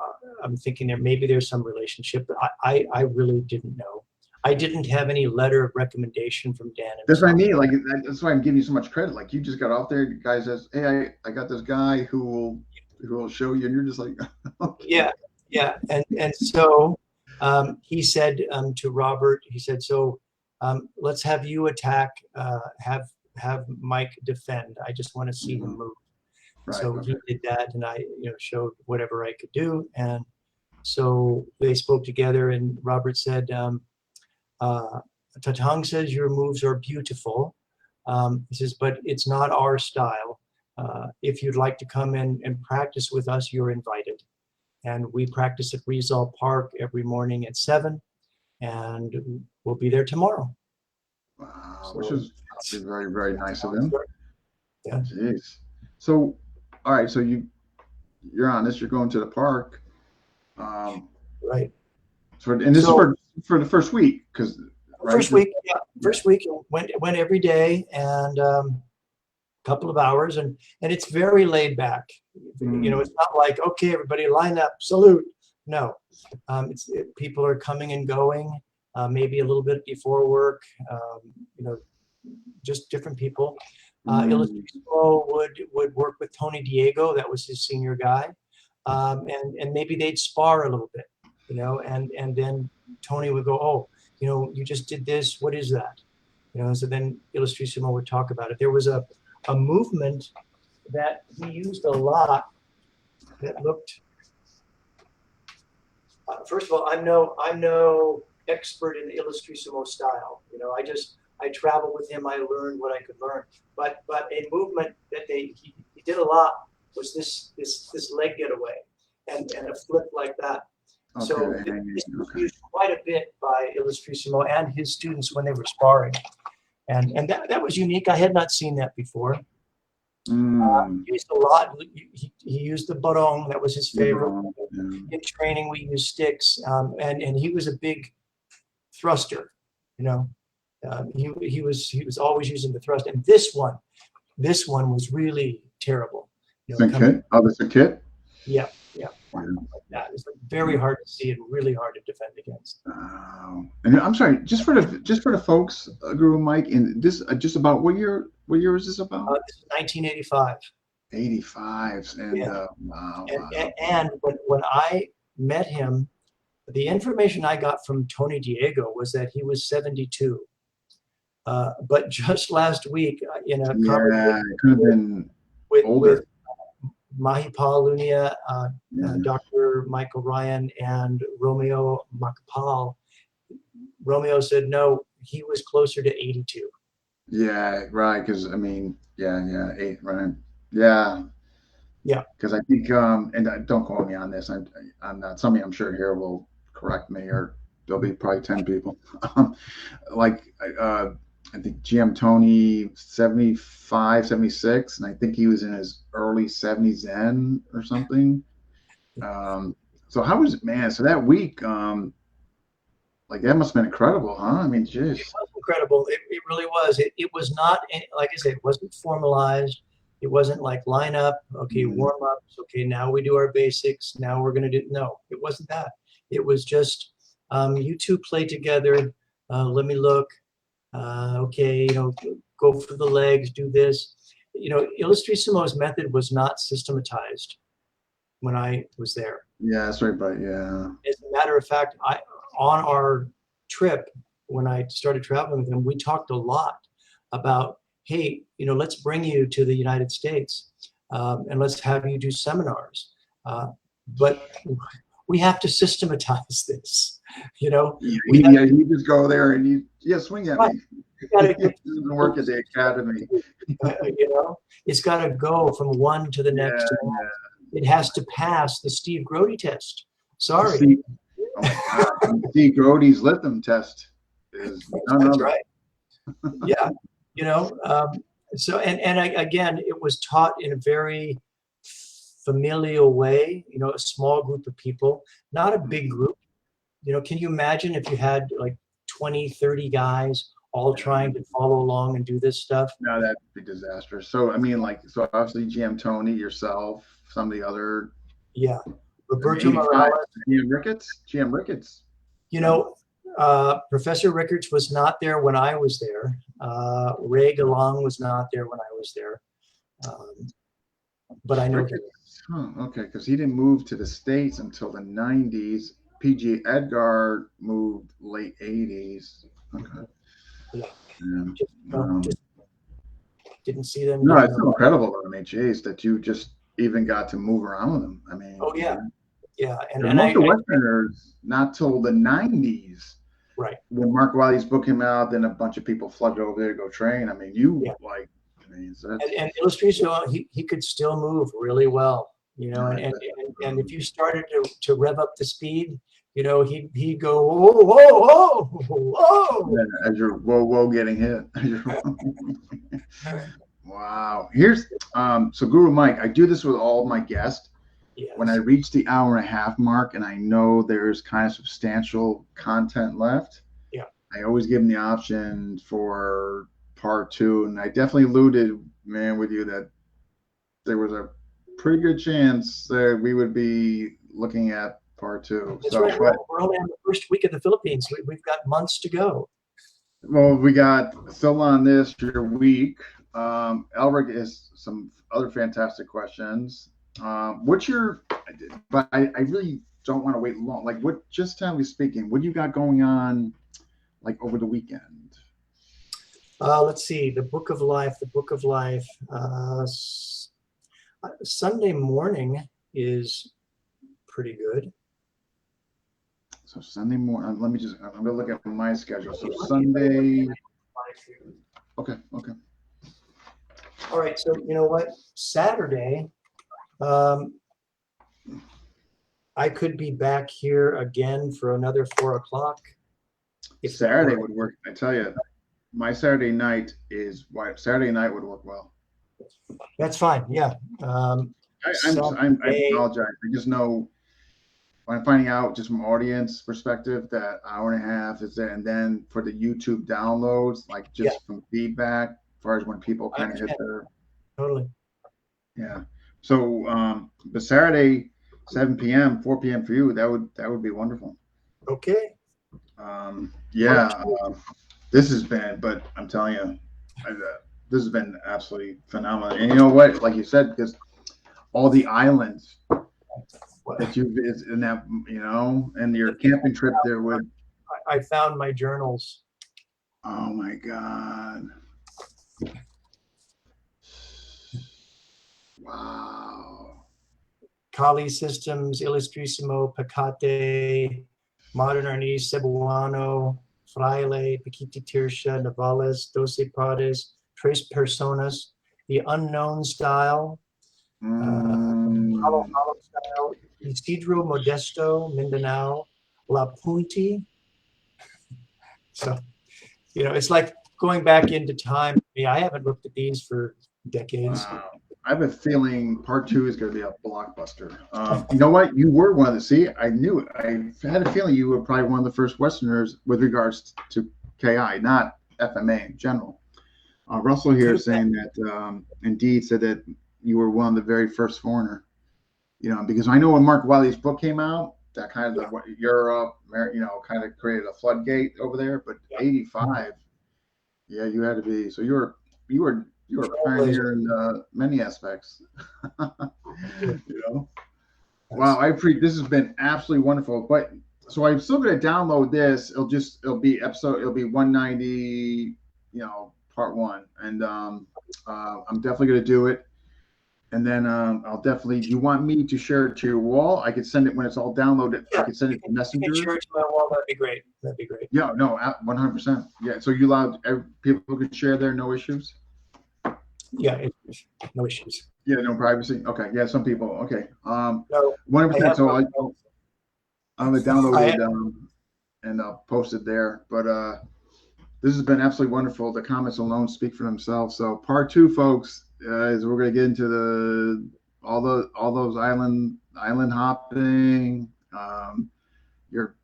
I'm thinking there's some relationship, but I really didn't know. I didn't have any letter of recommendation from Dan. That's what I mean. Like that's why I'm giving you so much credit. Like you just got off there, the guy says, "Hey, I got this guy who will show you," and you're just like, okay. Yeah, and so he said to Robert, he said, "So let's have you attack, have Mike defend. I just want to see him move." Right, so he did that, and I showed whatever I could do, and so they spoke together, and Robert said, Tatang says your moves are beautiful. He says, but it's not our style. If you'd like to come in and practice with us, you're invited. And we practice at Rizal Park every morning at 7, and we'll be there tomorrow. Wow, So, which is very, very nice of him. Yeah. Jeez. So, all right. So you're on this. You're going to the park. Right. And this is for the first week, because right? First week went every day, and couple of hours, and it's very laid back. You know, it's not like, okay, everybody line up, salute. No, people are coming and going, maybe a little bit before work, you know, just different people. Illustrisimo would work with Tony Diego, that was his senior guy, and maybe they'd spar a little bit, you know, and then Tony would go, oh, you know, you just did this, what is that? You know, so then Illustrisimo would talk about it. There was a movement that he used a lot that looked, first of all, I'm no expert in the Illustrisimo style. You know, I traveled with him, I learned what I could learn. But a movement that he did a lot was this leg getaway and a flip like that. Okay. So this was used quite a bit by Illustrisimo and his students when they were sparring. And that was unique. I had not seen that before. He used a lot. He used the barong. That was his favorite. In training, we used sticks. And he was a big thruster. You know, he was always using the thrust. And this one was really terrible. You know, kit? Oh, that's a kit? Yeah. It's very hard to see and really hard to defend against. And I'm sorry, just for the folks, Guro Mike, and this just about what year is this about? This is 1985. 85, and yeah. Wow. And when I met him, the information I got from Tony Diego was that he was 72. But just last week, in a conversation it could have been older. With Mahipal Lunia, Dr. Michael Ryan, and Romeo Makapal, Romeo said no, he was closer to 82. Yeah, right. Because I mean, 8, right? Yeah. Because I think, and don't quote me on this. I'm not. Somebody I'm sure here will correct me, or there'll be probably 10 people. I think GM Tony 75, 76, and I think he was in his early 70s then or something. So how was it, man? So that week, like that must have been incredible, huh? I mean, geez. It was incredible. It really was. It was not, like I said, it wasn't formalized. It wasn't like line up, okay, warm ups, okay, now we do our basics, now we're gonna do, no, it wasn't that. It was just, you two play together, let me look. Okay, you know, go for the legs, do this. You know, Illustrisimo's method was not systematized when I was there. Yeah, that's right, but yeah. As a matter of fact, on our trip, when I started traveling with him, we talked a lot about, hey, you know, let's bring you to the United States and let's have you do seminars. But we have to systematize this, you know. You just go there and swing at me. It doesn't work at the academy. You know, it's got to go from one to the next. It has to pass the Steve Grody test. Sorry. Steve Grody's lithium test is none That's other. right. Yeah, you know. So again, it was taught in a very familial way, you know, a small group of people, not a big group. You know, can you imagine if you had like 20, 30 guys all trying to follow along and do this stuff? No, that'd be disastrous. So, I mean, so obviously GM Tony, yourself, some of the other. Yeah. Roberto Morales. GM Ricketts. You know, Professor Rickards was not there when I was there. Ray Galang was not there when I was there. But I know that. Okay, because he didn't move to the States until the 90s. PG Edgar moved late 80s. Okay. Just didn't see them. No, it's so incredible. I mean, geez, that you just even got to move around with them. I mean. Oh, yeah. Yeah. And most of Westerners, not till the 90s. Right. When Mark Wiley's book came out, then a bunch of people flooded over there to go train. I mean, so and Illustrisimo, he could still move really well, and if you started to rev up the speed, he'd go, whoa, whoa, whoa, whoa. As you're whoa getting hit. Wow. Here's so Guro Mike, I do this with all my guests. Yes. When I reach the hour and a half mark and I know there's kind of substantial content left, I always give them the option for part 2. And I definitely alluded, man, with you that there was a pretty good chance that we would be looking at part 2. That's right. We're only in the first week of the Philippines. We've got months to go. Well, we got still on this your week. Elric is some other fantastic questions. What's your? But I really don't want to wait long. Like, just generally speaking, what do you got going on, like over the weekend? Let's see. The Book of Life. Sunday morning is pretty good. So Sunday morning. I'm gonna look at my schedule. So Sunday. Okay. All right. So you know what? Saturday. I could be back here again for another 4 o'clock. If Saturday would work, I tell you, my Saturday night Saturday night would work well. That's fine. Yeah. I apologize. I just know I'm finding out just from audience perspective that hour and a half is there, and then for the YouTube downloads, like just from feedback, as far as when people kind of hit their. Totally. Yeah. So, but Saturday, 7 p.m., 4 p.m. for you, that would be wonderful. Okay. This has been, but I'm telling you, this has been absolutely phenomenal. And you know what? Like you said, because all the islands that you've in that, and your camping trip there with. I found my journals. Oh my God. Wow. Kali Systems, Illustrisimo, Pecate, Modern Arnis, Cebuano, Fraile, Paquiti Tirsha, Navales, Doce Prades, Tres Personas, The Unknown Style, Hollow Style, Isidro Modesto, Mindanao, La Punti. So, it's like going back into time. I haven't looked at these for decades. Wow. I have a feeling part 2 is going to be a blockbuster. You know what? You were one of the. See, I knew it. I had a feeling you were probably one of the first Westerners with regards to KI, not FMA in general. Russell here is saying that Indeed said that you were one of the very first foreigner. Because I know when Mark Wiley's book came out, that kind of Europe, kind of created a floodgate over there. But 85, you had to be. So you were a pioneer in many aspects. Wow, this has been absolutely wonderful. But so I'm still going to download this. It'll be 190, part 1, and I'm definitely going to do it. And then I'll definitely. You want me to share it to your wall? I could send it when it's all downloaded. I could send it to Messenger. Share it to my wall. That'd be great. Yeah, no, 100%. Yeah, so you allowed people could share there, no issues. Yeah, no issues. Yeah, no privacy. Okay, yeah, some people. Okay, no, 100%. So I'm gonna download it and I'll post it there. But this has been absolutely wonderful. The comments alone speak for themselves. So part 2, folks, is we're gonna get into all those island hopping.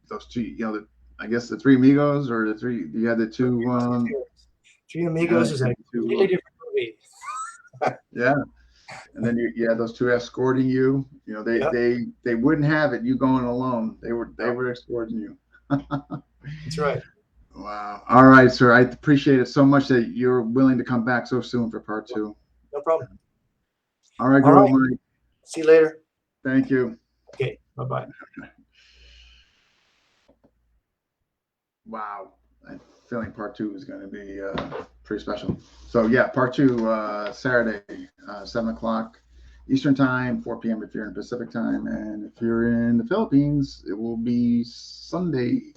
Those 2, I guess the 3 amigos or the 3. You had the 2. 3 amigos is a completely different movie. Yeah, and then those 2 escorting you. They wouldn't have it you going alone. They were escorting you. That's right. Wow. All right, sir. I appreciate it so much that you're willing to come back so soon for part 2. No problem. All right, Guro Mike. See you later. Thank you. Okay. Bye-bye. Wow. I'm feeling part 2 is going to be pretty special. So yeah, part 2 Saturday, 7 o'clock Eastern time, 4 p.m. if you're in Pacific time, and if you're in the Philippines, it will be Sunday,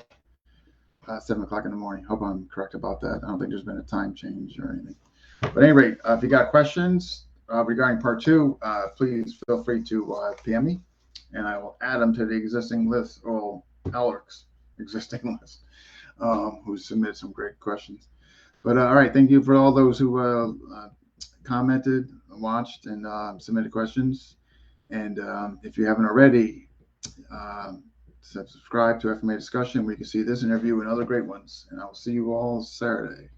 7 o'clock in the morning. Hope I'm correct about that. I don't think there's been a time change or anything. But at any rate, if you got questions regarding part 2, please feel free to PM me, and I will add them to the existing list, or Aleric's existing list, who submitted some great questions. But all right, thank you for all those who commented, watched, and submitted questions. And if you haven't already, subscribe to FMA Discussion, where you can see this interview and other great ones. And I will see you all Saturday.